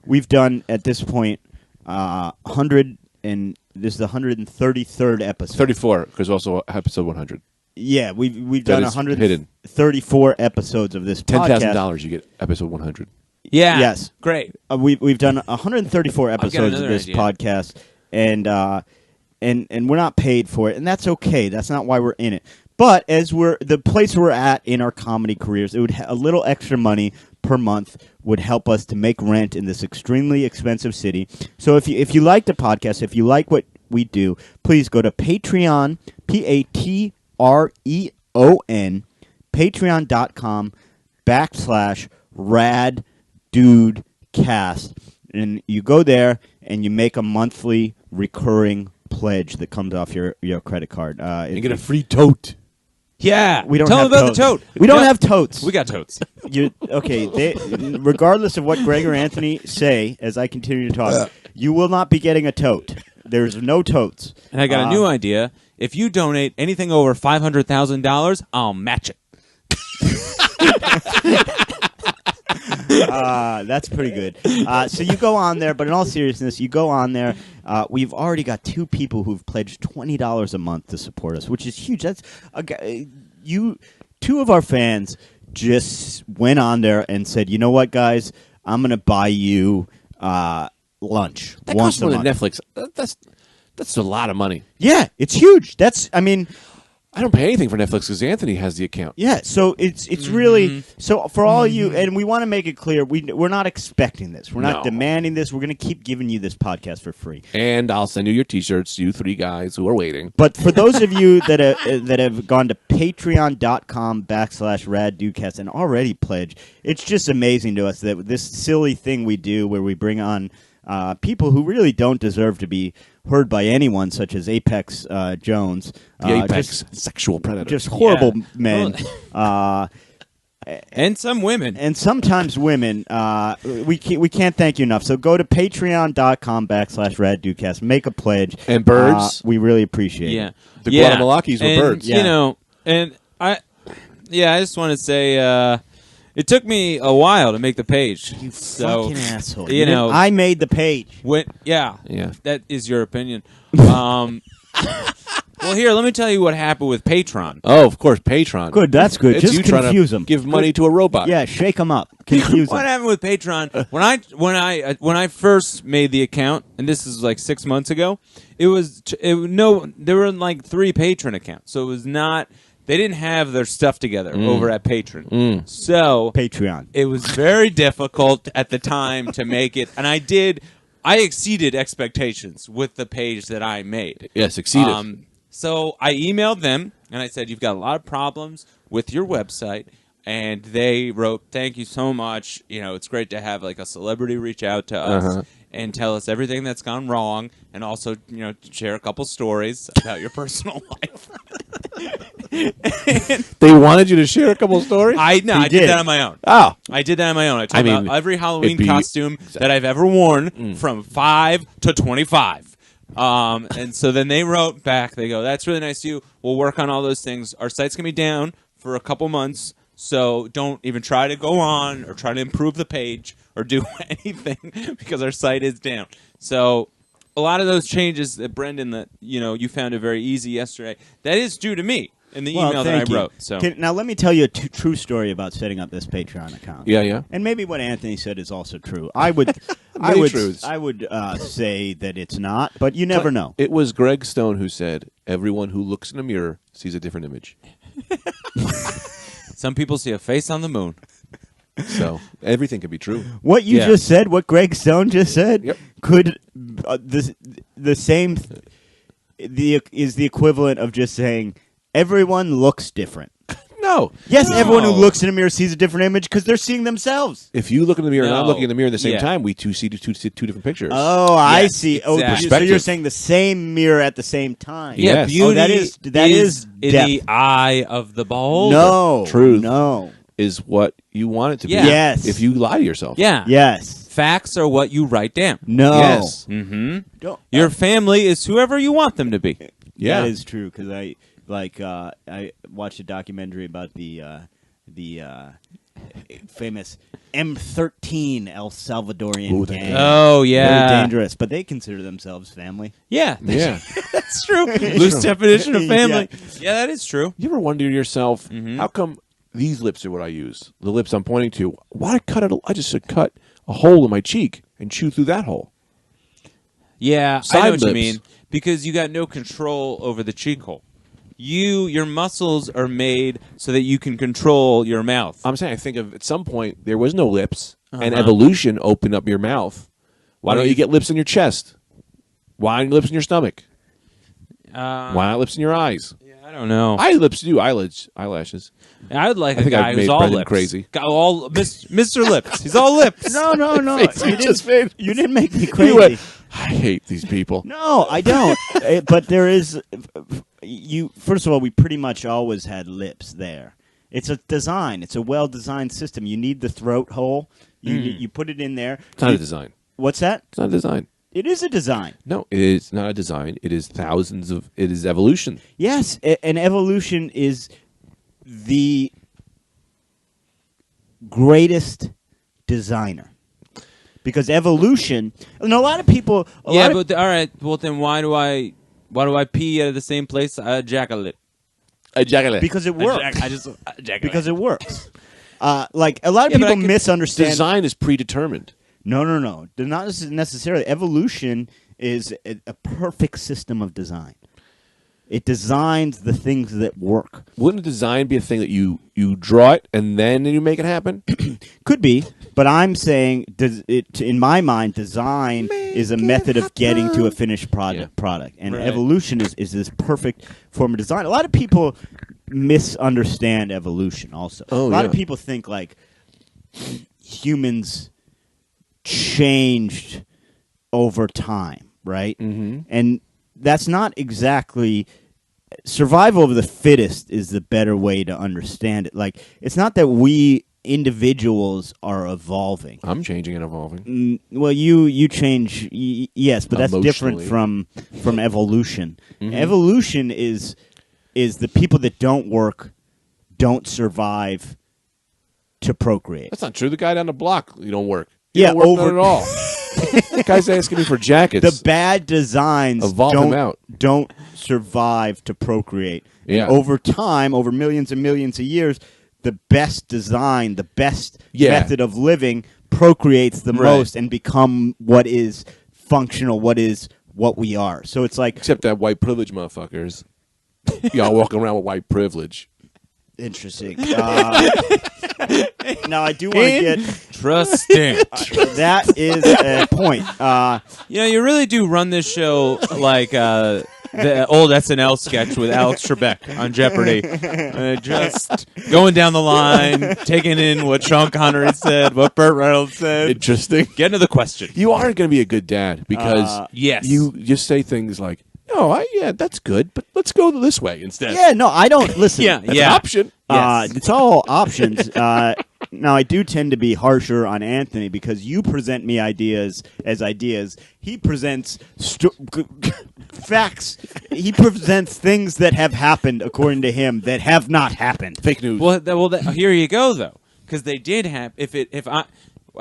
we've done at this point 100, and this is the 133rd episode. 34, because also episode 100. Yeah, we've done 134 episodes of this podcast. $10,000 you get episode 100. Yeah. Yes. Great. We've done 134 episodes of this podcast, and we're not paid for it, and that's okay. That's not why we're in it. But as the place we're at in our comedy careers, it would a little extra money per month would help us to make rent in this extremely expensive city. So if you like the podcast, if you like what we do, please go to Patreon, Patreon, patreon.com/Rad Dudecast, and you go there and you make a monthly recurring pledge that comes off your credit card. You get a free tote. Yeah, we don't tell have them about totes. the tote. We don't have totes. We got totes. Regardless of what Greg or Anthony say, as I continue to talk, you will not be getting a tote. There's no totes. And I got a new idea. If you donate anything over $500,000, I'll match it. That's pretty good. So you go on there, but in all seriousness, you go on there. We've already got 2 people who've pledged $20 a month to support us, which is huge. That's 2 of our fans just went on there and said, "You know what, guys? I'm going to buy you lunch That once costs more a than month." Netflix. That's a lot of money. Yeah, it's huge. I don't pay anything for Netflix because Anthony has the account. Yeah, so it's really so for all you, and we want to make it clear we're not expecting this. We're not demanding this. We're going to keep giving you this podcast for free. And I'll send you your T-shirts. You 3 guys who are waiting. But for those of you that have gone to Patreon.com/Rad Dudecast and already pledged, it's just amazing to us that this silly thing we do where we bring on people who really don't deserve to be heard by anyone, such as Apex Jones. The Apex sexual predator. Just horrible men. And some women. And sometimes women. We can't thank you enough. So go to patreon.com/Rad Dudecast. Make a pledge. And birds. We really appreciate it. The Guatemalakis were birds. You know, and I just want to say... it took me a while to make the page. You fucking asshole. You know, I made the page. Yeah. Yeah. That is your opinion. Well, Well, here, let me tell you what happened with Patreon. Oh, of course, Patreon. Good, that's good. It's Just you trying confuse to them. give money to a robot. Yeah, shake them up. Confuse What them. happened with Patreon? When I first made the account, and this is like 6 months ago, there were like 3 patron accounts, so it was not. They didn't have their stuff together over at Patreon. So Patreon. it was very difficult at the time to make it, and I exceeded expectations with the page that I made. Yes, exceeded. So I emailed them, and I said, you've got a lot of problems with your website. And they wrote, thank you so much. You know, it's great to have like a celebrity reach out to us and tell us everything that's gone wrong, and also, you know, share a couple stories about your personal life. They wanted you to share a couple stories? I did that on my own. Oh. I did that on my own. I told about every Halloween costume that I've ever worn from 5 to 25. And so then they wrote back. They go, that's really nice of you. We'll work on all those things. Our site's going to be down for a couple months, so don't even try to go on or try to improve the page or do anything because our site is down. So a lot of those changes that Brendan, you found it very easy yesterday, that is due to me in the email that I wrote. So Now let me tell you a true story about setting up this Patreon account. Yeah. And maybe what Anthony said is also true. I would say that it's not, but you never know. It was Greg Stone who said, everyone who looks in a mirror sees a different image. some people see a face on the moon. So everything could be true. What you just said, what Greg Stone just said, could the same is the equivalent of just saying everyone looks different. No. Yes, everyone who looks in a mirror sees a different image because they're seeing themselves. If you look in the mirror and I'm looking in the mirror at the same time, we see two different pictures. Oh, I see. Exactly. Oh, so you're saying the same mirror at the same time. Yeah, Yes. beauty that is in depth. the eye of the beholder. No. Truth. No. Is what you want it to be. Yeah. Yes. If you lie to yourself. Yeah. Yes. Facts are what you write down. No. Yes. Mm-hmm. Don't, Your family is whoever you want them to be. Yeah. That is true because I watched a documentary about the famous M13 El Salvadorian gang. Oh, yeah. Very dangerous, but they consider themselves family. Yeah. Yeah. That's true. Loose definition of family. Yeah, that is true. You ever wonder to yourself, how come these lips are what I use? The lips I'm pointing to. Why cut it? I just should cut a hole in my cheek and chew through that hole. Yeah, Side I know what you lips. mean. Because you got no control over the cheek hole. Your muscles are made so that you can control your mouth. I'm saying I think of at some point there was no lips, and evolution opened up your mouth. Why don't you get lips in your chest? Why not lips in your stomach? Why not lips in your eyes? Yeah, I don't know. I have lips too. Eyelashes. I would like I a think guy I've who's made all Brendan lips. crazy. Got all Mr. Lips. He's all lips. No. You didn't make me You crazy. went, I hate these people. No, I don't. But there is. First of all, we pretty much always had lips there. It's a design. It's a well-designed system. You need the throat hole. You put it in there. It's not a design. What's that? It's not a design. It is a design. No, it is not a design. It is it is evolution. Yes, and evolution is the greatest designer. Because evolution, and a lot of people. All right. Well, then why do I pee at the same place? I ejaculate. Because it works. I just ejaculate. Because it works. Like a lot of people misunderstand. Design is predetermined. No. Not necessarily. Evolution is a perfect system of design. It designs the things that work. Wouldn't design be a thing that you draw it and then you make it happen? Could be, but I'm saying, in my mind, design is a method of getting to a finished product, and evolution is this perfect form of design. A lot of people misunderstand evolution. Also, a lot of people think like humans changed over time, right? Mm-hmm. And that's not exactly. Survival of the fittest is the better way to understand it. Like, it's not that we individuals are evolving. I'm changing and evolving. Well, you change, yes, but that's different from evolution. Mm-hmm. Evolution is the people that don't work don't survive to procreate. That's not true. The guy down the block, you don't work. Yeah, don't work none at all. That guy's asking me for jackets. The bad designs Evolve him out. don't survive to procreate. Yeah. And over time, over millions and millions of years, the best design, the best method of living procreates the most and become what is functional, what we are. So it's like... Except that white privilege motherfuckers. Y'all walking around with white privilege. Interesting. Now, I do want to get... Interesting. That is a point. You really do run this show like the old SNL sketch with Alex Trebek on Jeopardy. Just going down the line, taking in what Sean Connery said, what Burt Reynolds said. Interesting. Get into the question. You aren't going to be a good dad because you just say things like, "Oh, that's good, but let's go this way instead." Yeah, no, I don't listen. That's an option. Yes. It's all options. Now, I do tend to be harsher on Anthony because you present me ideas as ideas. He presents facts. He presents things that have happened according to him that have not happened. Fake news. Well, here you go though, because they did have. If I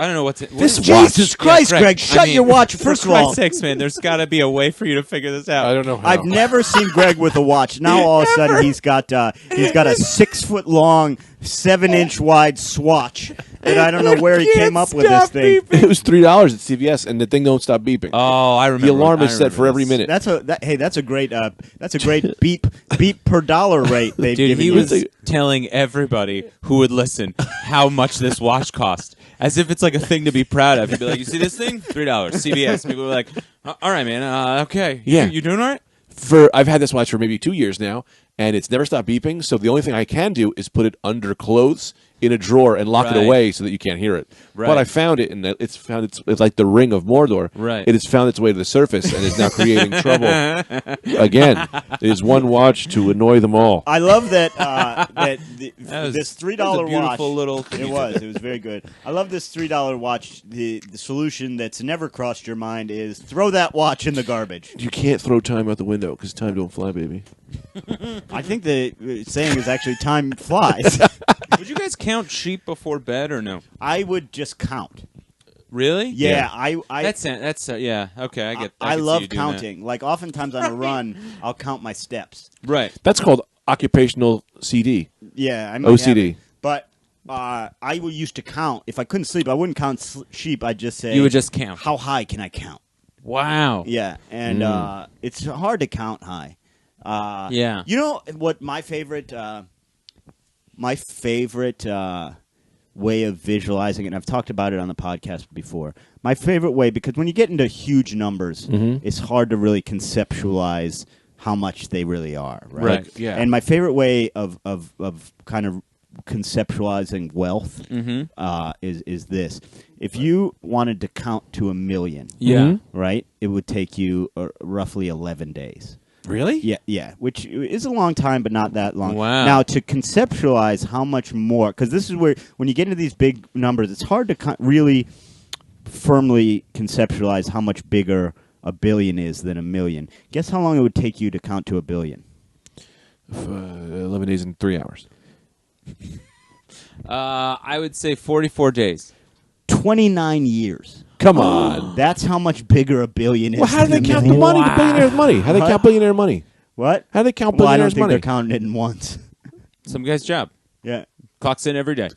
don't know what's it. This Jesus Christ, Greg! Shut your watch. First of all, for Christ's sakes, man, there's got to be a way for you to figure this out. I don't know how. I've never seen Greg with a watch. Now all of a sudden he's got a 6-foot-long, 7-inch wide swatch, and I don't know where he came up with this thing. It was $3 at CVS, and the thing don't stop beeping. Oh, I remember. The alarm is set for every minute. That's a great beep per dollar rate. They've Dude, given he you. was telling everybody who would listen how much this watch cost, as if it's like a thing to be proud of. He'd be like, "You see this thing? $3, CVS." People were like, "All right, man. Okay, Yeah. you doing all right?" I've had this watch for maybe 2 years now, and it's never stopped beeping. So the only thing I can do is put it under clothes in a drawer and lock it away so that you can't hear it. Right. But I found it, and it's like the ring of Mordor. Right. It has found its way to the surface and is now creating trouble again. It is one watch to annoy them all. I love that this $3 watch. Beautiful little. It was very good. I love this $3 watch. The solution that's never crossed your mind is throw that watch in the garbage. You can't throw time out the window because time don't fly, baby. I think the saying is actually time flies. Would you guys count sheep before bed or no? I would just count. Really? Yeah, I That's yeah. Okay, I get. I can see love you doing that. counting. Like oftentimes on a run, I'll count my steps. Right. That's called occupational CD. Yeah, I might have OCD. it. But I used to count. If I couldn't sleep, I wouldn't count sheep. I'd just say, You would just count. How high can I count? Wow. Yeah, and it's hard to count high. Yeah. You know what my favorite way of visualizing it, and I've talked about it on the podcast before. My favorite way, because when you get into huge numbers, it's hard to really conceptualize how much they really are, right? Right, yeah. And my favorite way of kind of conceptualizing wealth is this. If you wanted to count to 1 million, Yeah. right, it would take you roughly 11 days. Really? Yeah, which is a long time, but not that long. Wow. Now, to conceptualize how much more, because this is where, when you get into these big numbers, it's hard to really firmly conceptualize how much bigger a billion is than 1 million. Guess how long it would take you to count to 1 billion? 11 days and 3 hours. I would say 44 days. 29 years. Come on. That's how much bigger a billion is. Well, how do they than count 1 the million. money? The billionaire's money. How do they count billionaire money? What? How do they count Well, I don't billionaire's think money? they're counting it in once. Some guy's job. Yeah. Clocks in every day.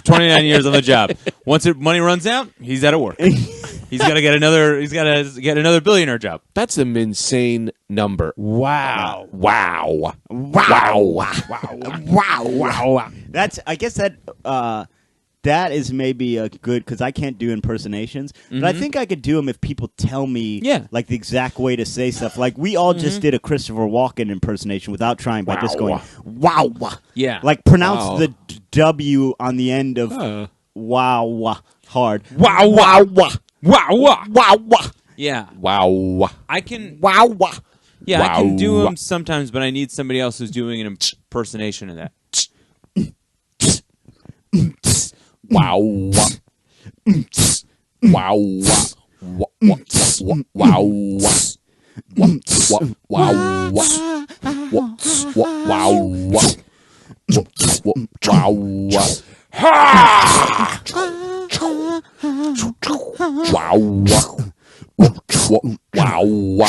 29 years on the job. Once money runs out, he's out of work. He's got to get another. He's got to get another billionaire job. That's an insane number. Wow. Wow. Wow. That's. I guess that is maybe a good, because I can't do impersonations, but I think I could do them if people tell me like the exact way to say stuff. Like we all just did a Christopher Walken impersonation without trying, by just going wow. Yeah. Like pronounce Wow. the W on the end of wow hard. Wow. Wow. Yeah. Wow. I can. Wow. Yeah, I can do Wow. them sometimes, but I need somebody else who's doing an impersonation of that. Wow. Wow. Wow. Wow.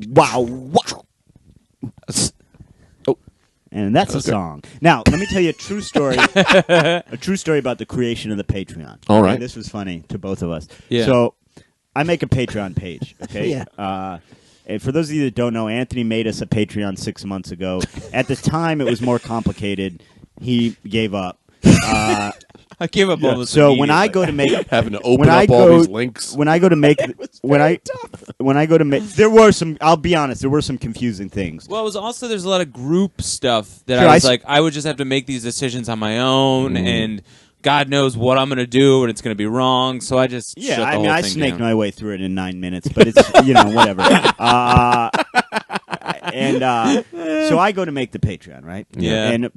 Wow. Wow. And that's a song. Now, let me tell you a true story. A true story about the creation of the Patreon. All right. And this was funny to both of us. Yeah. So, I make a Patreon page, okay? Yeah. And for those of you that don't know, Anthony made us a Patreon 6 months ago. At the time, it was more complicated. He gave up. I gave up almost. So when I immediately. go to make Having to open up all these links. when I go to make when I go to make, there were some. I'll be honest, there were some confusing things. Well, it was also there's a lot of group stuff that Sure, I was like, I would just have to make these decisions on my own, and God knows what I'm going to do, and it's going to be wrong. So I just shut the I whole mean, I thing snaked down. my way through it in 9 minutes, but it's whatever. So I go to make the Patreon, right? Yeah. And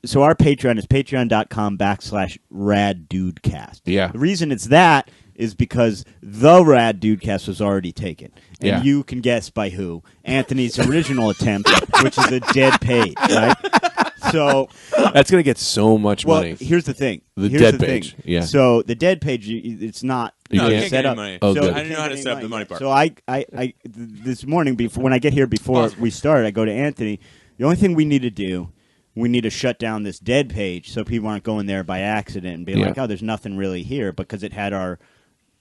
so our Patreon is patreon.com/Rad Dudecast. Yeah. The reason it's that is because the Rad Dudecast was already taken. And Yeah. you can guess by who. Anthony's original attempt, which is a dead page, right? So, That's going to get so much well, money. here's the thing. The Here's dead the page, thing. yeah. So the dead page, it's not You No, can't you can't set get any up. money. Oh, So good. I didn't know how to set up the money part. So I this morning when I get here before Awesome. we start, I go to Anthony. The only thing we need to do, we need to shut down this dead page so people aren't going there by accident and be Yeah. like, oh, there's nothing really here because it had our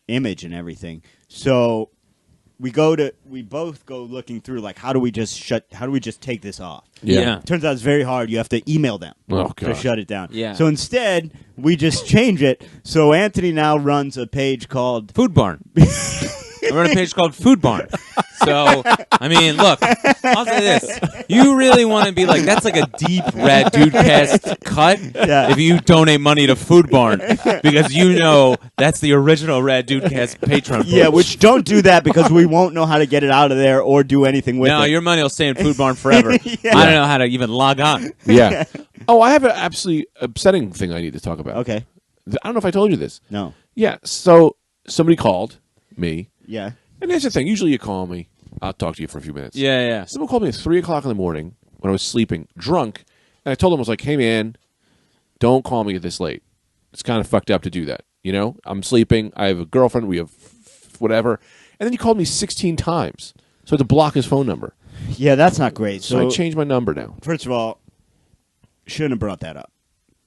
image and everything. So we both go looking through like how do we just take this off? Yeah. Turns out it's very hard. You have to email them Oh, to God. shut it down. Yeah. So instead, we just change it. So Anthony now runs a page called Food Barn. I run a page called Food Barn. So, I mean, look, I'll say this. You really want to be like, that's like a deep Rad Dudecast cut Yeah. if you donate money to Food Barn because you know that's the original Rad Dudecast Patreon. Yeah, page. which don't do that because we won't know how to get it out of there or do anything with No, it. your money will stay in Food Barn forever. I don't know how to even log on. Yeah. Oh, I have an absolutely upsetting thing I need to talk about. Okay. I don't know if I told you this. No. Yeah. So somebody called me, Yeah. and here's the thing. Usually you call me, I'll talk to you for a few minutes. Yeah, yeah. Someone called me at 3 o'clock in the morning when I was sleeping, drunk, and I told them, I was like, hey, man, don't call me this late. It's kind of fucked up to do that. You know, I'm sleeping. I have a girlfriend. We have whatever. And then he called me 16 times. So I had to block his phone number. Yeah, that's not great. So I changed my number now. First of all, shouldn't have brought that up.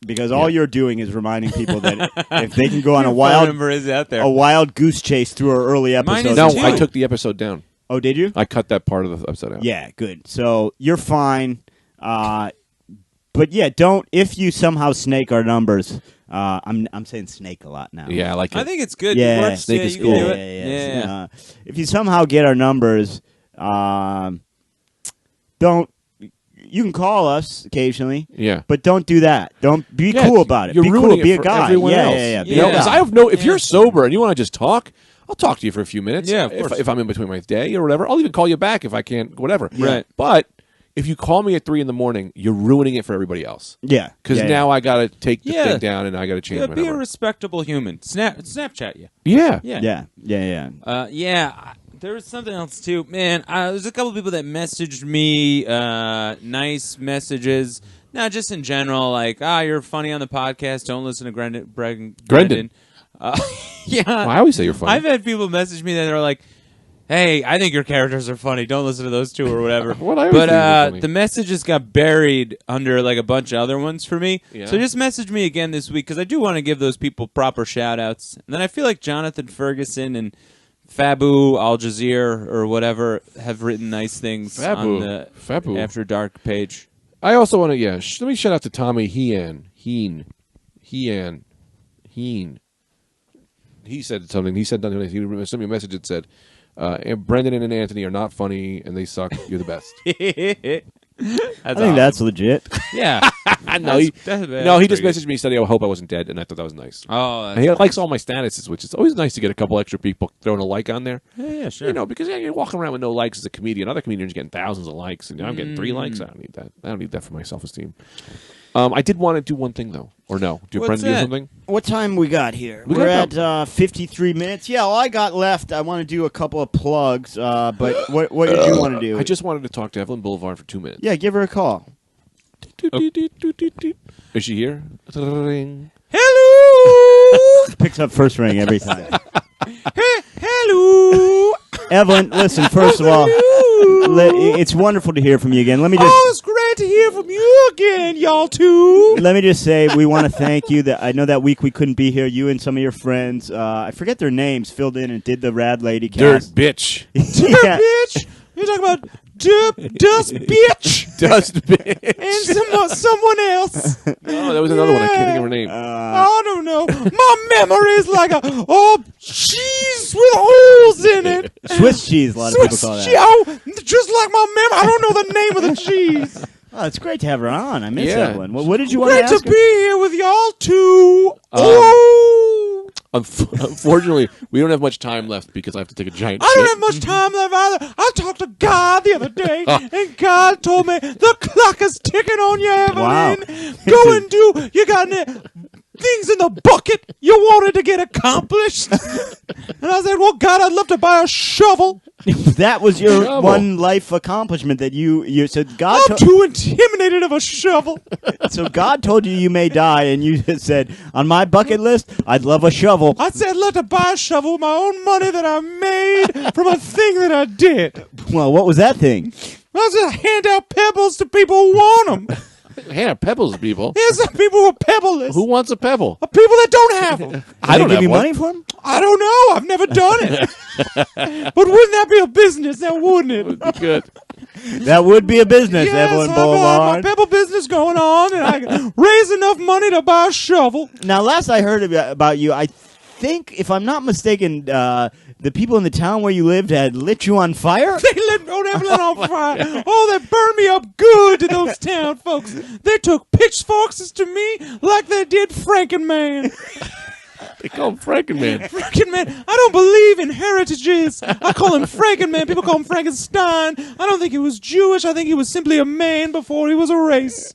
Because all you're doing is reminding people that if they can go on Your a phone wild number is out there. wild goose chase through our early Mine episodes. is No, too. I took the episode down. Oh, did you? I cut that part of the episode out. Yeah, good. So you're fine. But yeah, don't if you somehow snake our numbers. I'm saying snake a lot now. Yeah, I like it. I think it's good. Yeah, It works. snake Yeah, is you can cool. do it. Yeah. If you somehow get our numbers, don't. You can call us occasionally, Yeah. but don't do that. Don't be Yeah, cool about it. You're be ruining cool. Be it a for guy. everyone yeah, else. yeah. Be You know, a 'cause guy. I have if you're sober and you want to just talk, I'll talk to you for a few minutes. Yeah, of course. If I'm in between my day or whatever, I'll even call you back if I can't, whatever. Right. But if you call me at 3 in the morning, you're ruining it for everybody else. Yeah, Because yeah, now I got to take the Yeah. thing down and I got to change Yeah, my be a number. respectable human. Snapchat you. Yeah. Yeah. yeah. There was something else too, man. There's a couple people that messaged me nice messages. No, just in general, like, you're funny on the podcast. Don't listen to Brendan. Yeah, I always say you're funny. I've had people message me that are like, "Hey, I think your characters are funny. Don't listen to those two or whatever." What I always think you're funny. The messages got buried under like a bunch of other ones for me. Yeah. So just message me again this week because I do want to give those people proper shout outs. And then I feel like Jonathan Ferguson and Fabu Al Jazeera or whatever have written nice things on the Fabu. After Dark page. I also want to, let me shout out to Tommy Heen. He said something. He said nothing. He sent me a message that said, Brendan and Anthony are not funny and they suck. You're the best. I think that's legit. Yeah. No, he just pretty good. messaged me saying, I hope I wasn't dead, and I thought that was nice. Oh, And he likes all my statuses, which is always nice to get a couple extra people throwing a like on there. yeah, sure. You know, because you're walking around with no likes as a comedian. Other comedians are getting thousands of likes, and I'm getting 3 likes. I don't need that. I don't need that for my self-esteem. I did want to do one thing, though. Or no? Do you What's Brendan do that? something? What time we got here? We We're got at 53 minutes. Yeah, all I got left, I want to do a couple of plugs, but what did you want to do? I just wanted to talk to Evelyn Boulevard for 2 minutes. Yeah, give her a call. Is she here? Ring. Hello. Picks up first ring every time. Hello. Evelyn, listen, first of all, it's wonderful to hear from you again. Let me just. Oh, it's great to hear from you again, y'all too. Let me just say, we want to thank you. That I know that week we couldn't be here. You and some of your friends, I forget their names, filled in and did the Rad Lady Dirt cast. bitch. Yeah. Bitch. You're talking about dust bitch Dust bitch. and someone else. Oh, that was another one. I can't think of her name. I don't know. My memory is like a cheese with holes in it. Swiss cheese, a lot of people call that. Just like my memory. I don't know the name of the cheese. Oh, it's great to have her on. I miss Yeah. Evelyn. What did you want Great to ask to her? be here with y'all too. Unfortunately, we don't have much time left because I have to take a giant I shit. don't have much time left either. I talked to God the other day, and God told me the clock is ticking on you, Evelyn. Wow. Go and do. You got any things in the bucket you wanted to get accomplished. And I said, well, God, I'd love to buy a shovel. That was your Shovel. one life accomplishment that you said God. I'm too intimidated of a shovel. So God told you may die, and you just said, on my bucket list, I'd love a shovel. I said, I'd love to buy a shovel with my own money that I made from a thing that I did. Well, what was that thing? I was going to hand out pebbles to people who want them. Hannah, pebbles, people. Here's some people who are pebbleless. Who wants a pebble? People that don't have them. I don't give have you one. money for him? I don't know. I've never done it. But wouldn't that be a business now, wouldn't it? Good. That would be a business, Evelyn I've got my Boulevard. pebble business going on, and I can raise enough money to buy a shovel. Now, last I heard about you, I think, if I'm not mistaken, the people in the town where you lived had lit you on fire? They lit Evelyn on fire. Oh, they burned me up good to those town folks. They took pitchforks to me like they did Frankenman. They call him Frankenman. Frankenman. I don't believe in heritages. I call him Frankenman. People call him Frankenstein. I don't think he was Jewish. I think he was simply a man before he was a race.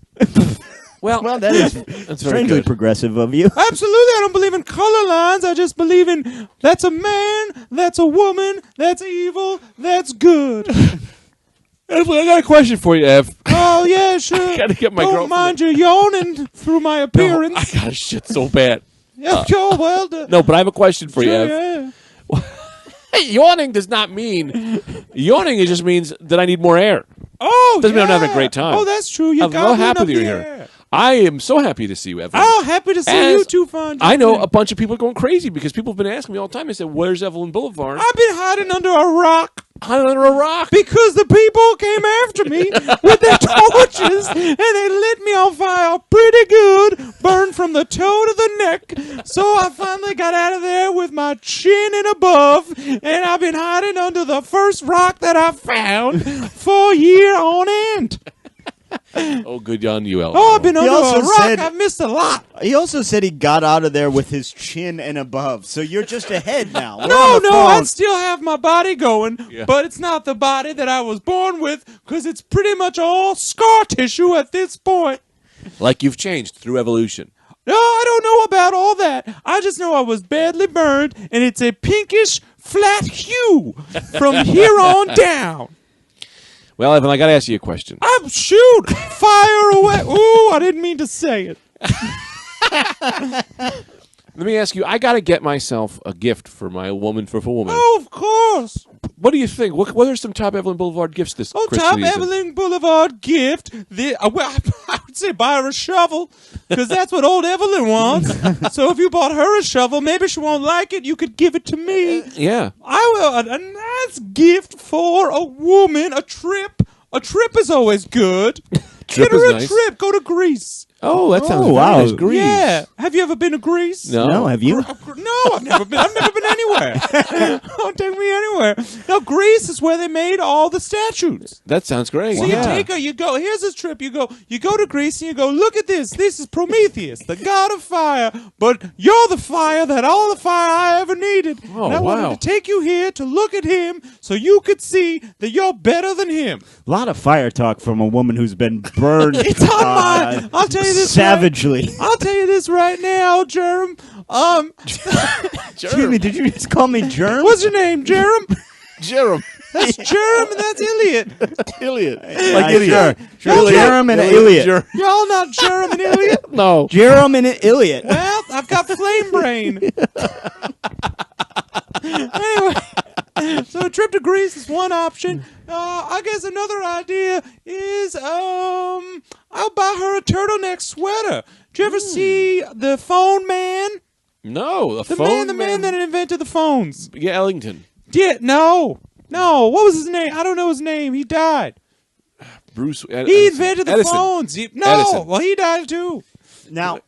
Well, that is That's very strangely good. progressive of you. Absolutely, I don't believe in color lines. I just believe in that's a man, that's a woman, that's evil, that's good. Evelyn, I got a question for you, Ev. Oh yeah, sure. Gotta get my Don't girlfriend. mind you yawning through my No, appearance. I got shit so bad. Yeah, sure, well, No, but I have a question for you, sure, Ev. yeah. Hey, yawning does not mean yawning. It just means that I need more air. Oh, Doesn't mean I'm yeah. having a great time. Oh, that's true. You I'm got so happy that the you're air. here. I am so happy to see you, Evelyn. Oh, happy to see As you too, Fun. I know a bunch of people are going crazy because people have been asking me all the time. They said, "Where's Evelyn Boulevard?" I've been hiding under a rock. I'm under a rock. Because the people came after me with their torches and they lit me on fire pretty good, burned from the toe to the neck. So I finally got out of there with my chin and above, and I've been hiding under the first rock that I found for a year on end. Oh, good on you, Evelyn. Oh, I've been He under also a rock. said- I've missed a lot. He also said he got out of there with his chin and above. So you're just ahead now. We're No, on the no, I phone. still have my body going, Yeah. but it's not the body that I was born with because it's pretty much all scar tissue at this point. Like you've changed through evolution. No, I don't know about all that. I just know I was badly burned, and it's a pinkish, flat hue from here on down. Well, Evan, I got to ask you a question. I'm shoot, fire away. Ooh, I didn't mean to say it. Let me ask you. I got to get myself a gift for my woman for a woman. Oh, of course. What do you think? What are some top Evelyn Boulevard gifts this Oh, Christmas top season? Evelyn Boulevard gift. Well, I would say buy her a shovel because that's what old Evelyn wants. So if you bought her a shovel, maybe she won't like it. You could give it to me. Yeah. I will. A nice gift for a woman. A trip. A trip is always good. Trip Get her is a nice. trip. Go to Greece. Oh, that sounds Oh, wow. nice. Greece. Yeah. Have you ever been to Greece? No. No, have you? No, I've never been. I've never been anywhere. Don't take me anywhere. Now, Greece is where they made all the statues. That sounds great. So you take her, you go, here's this trip, you go to Greece and you go, look at this. This is Prometheus, the god of fire. But you're the fire that all the fire I ever needed. Oh, and I wow. wanted to take you here to look at him so you could see that you're better than him. A lot of fire talk from a woman who's been burned. It's on mine. I'll tell you this savagely. I'll tell you this right now, Jerem. Excuse me, did you just call me Germ? What's your name, Jerem? Jerem. That's Germ and that's Iliot. Iliot. Like idiot. Sure. Iliot. Jerem and Iliot. Y'all not Germ and Iliot? No. Jerem and Iliot. Well, I've got flame brain. Anyway, so a trip to Greece is one option. I guess another idea is I'll buy her a turtleneck sweater. Did you ever see the phone man? No. The man that invented the phones. Yeah, Ellington. Yeah, no. What was his name? I don't know his name. He died. Bruce. He invented the Edison. phones. Edison. Well, he died too. Now,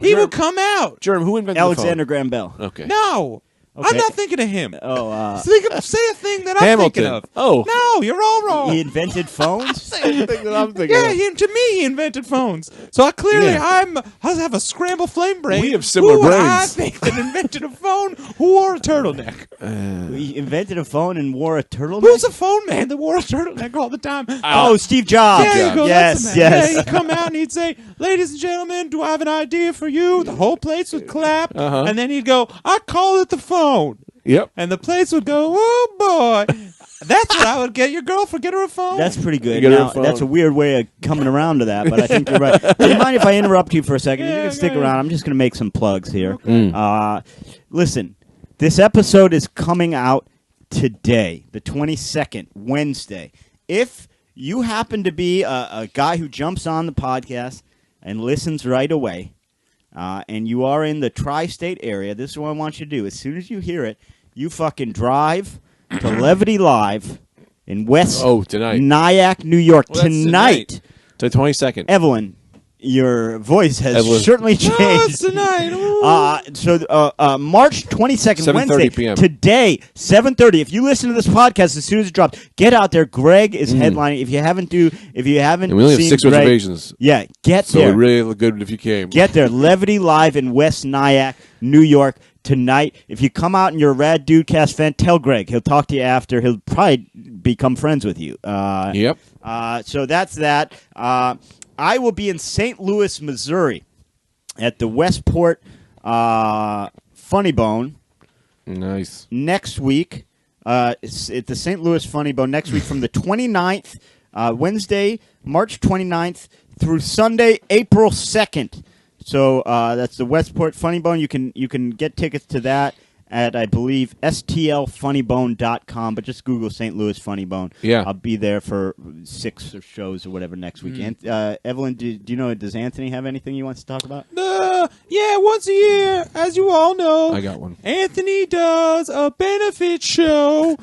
He would come out. Germ, who invented Alexander the Graham Bell. phone? Okay. No. Okay. I'm not thinking of him. Oh, Say a thing that I'm Hamilton. thinking of. Oh. No, you're all wrong. he invented phones? Say the thing that I'm thinking Yeah, of. to me, he invented phones. So I clearly, Yeah. I have a scramble flame brain. We have similar Who would I brains. think that invented a phone who wore a turtleneck? He invented a phone and wore a turtleneck? Who's a phone man that wore a turtleneck all the time? Oh, Steve Jobs. There you go. Yes, that's the man. yes. Yeah, he'd come out and he'd say, "Ladies and gentlemen, do I have an idea for you?" The whole place would clap, and then he'd go, "I call it the phone." Yep. And the place would go, "Oh boy, that's what I would get your girlfriend. Get her a phone." That's pretty good. You get her Now, a phone. that's a weird way of coming around to that, but I think you're right. Do you mind if I interrupt you for a second? Yeah, You can stick go ahead. around. I'm just going to make some plugs here. Listen, this episode is coming out today, the 22nd, Wednesday. If you happen to be a guy who jumps on the podcast and listens right away, and you are in the tri-state area, this is what I want you to do. As soon as you hear it, you fucking drive to Levity Live in West tonight. Nyack, New York. Well, that's tonight. The 22nd. Evelyn, your voice has Evelyn. certainly No, it's changed. tonight. Ooh. March 22nd, 7:30 Wednesday, p.m. today, 7:30. If you listen to this podcast as soon as it drops, get out there. Greg is headlining. If you haven't And we only have seen 6 Greg, reservations. yeah, get So there. it really look good if you came. Get there. Levity Live in West Nyack, New York tonight. If you come out and you're a Rad Dudecast fan, tell Greg. He'll talk to you after. He'll probably become friends with you. Yep. So that's that. I will be in St. Louis, Missouri at the Westport Funny Bone Nice. next week. It's at the St. Louis Funny Bone next week from the 29th, Wednesday, March 29th through Sunday, April 2nd. So that's the Westport Funny Bone. You can get tickets to that at, I believe, stlfunnybone.com, but just Google St. Louis Funny Bone. Yeah. I'll be there for 6 shows or whatever next weekend. Evelyn, do you know, does Anthony have anything he wants to talk about? Yeah, once a year, as you all know, I got one. Anthony does a benefit show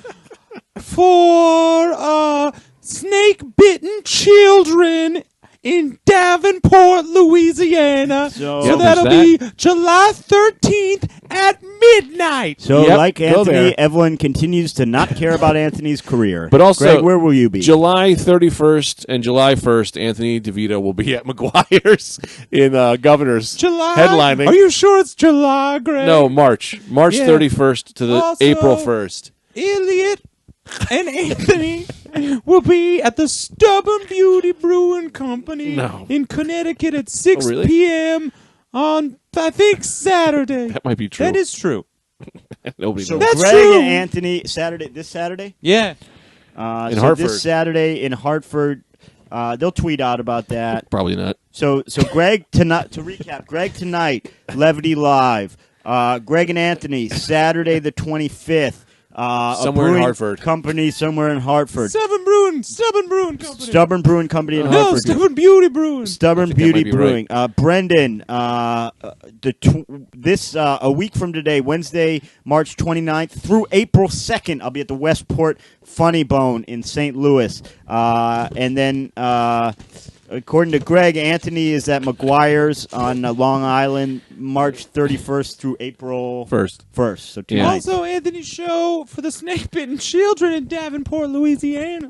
for snake-bitten children in Davenport, Louisiana. So- So that'll be July 13th at midnight. So, Yep, like go Anthony, there. Evelyn continues to not care about Anthony's career. But also, Greg, where will you be? July 31st and July 1st, Anthony DeVito will be at McGuire's in Governor's July? headlining. Are you sure it's July, Greg? No, March. March Yeah. 31st to the Also- April 1st. Elliot and Anthony will be at the Stubborn Beauty Brewing Company No. in Connecticut at 6 really? p.m. on, I think, Saturday. That might be true. That is true. Nobody So knows. That's Greg true. and Anthony, this Saturday? Yeah. In so Hartford. this Saturday in Hartford, they'll tweet out about that. Probably not. So Greg tonight. To recap, Greg tonight, Levity Live. Greg and Anthony, Saturday the 25th. Somewhere in brewing Hartford. Company somewhere in Hartford. Stubborn Brewing Company. Stubborn Brewing Company in No, Hartford. Stubborn Beauty Brewing. Stubborn that Beauty might be Brewing. Brendan, a week from today, Wednesday, March 29th through April 2nd, I'll be at the Westport Funny Bone in St. Louis. And then, according to Greg, Anthony is at McGuire's on Long Island, March 31st through April 1st. So 2 Yeah. nights. Also, Anthony's show for the snake-bitten children in Davenport, Louisiana.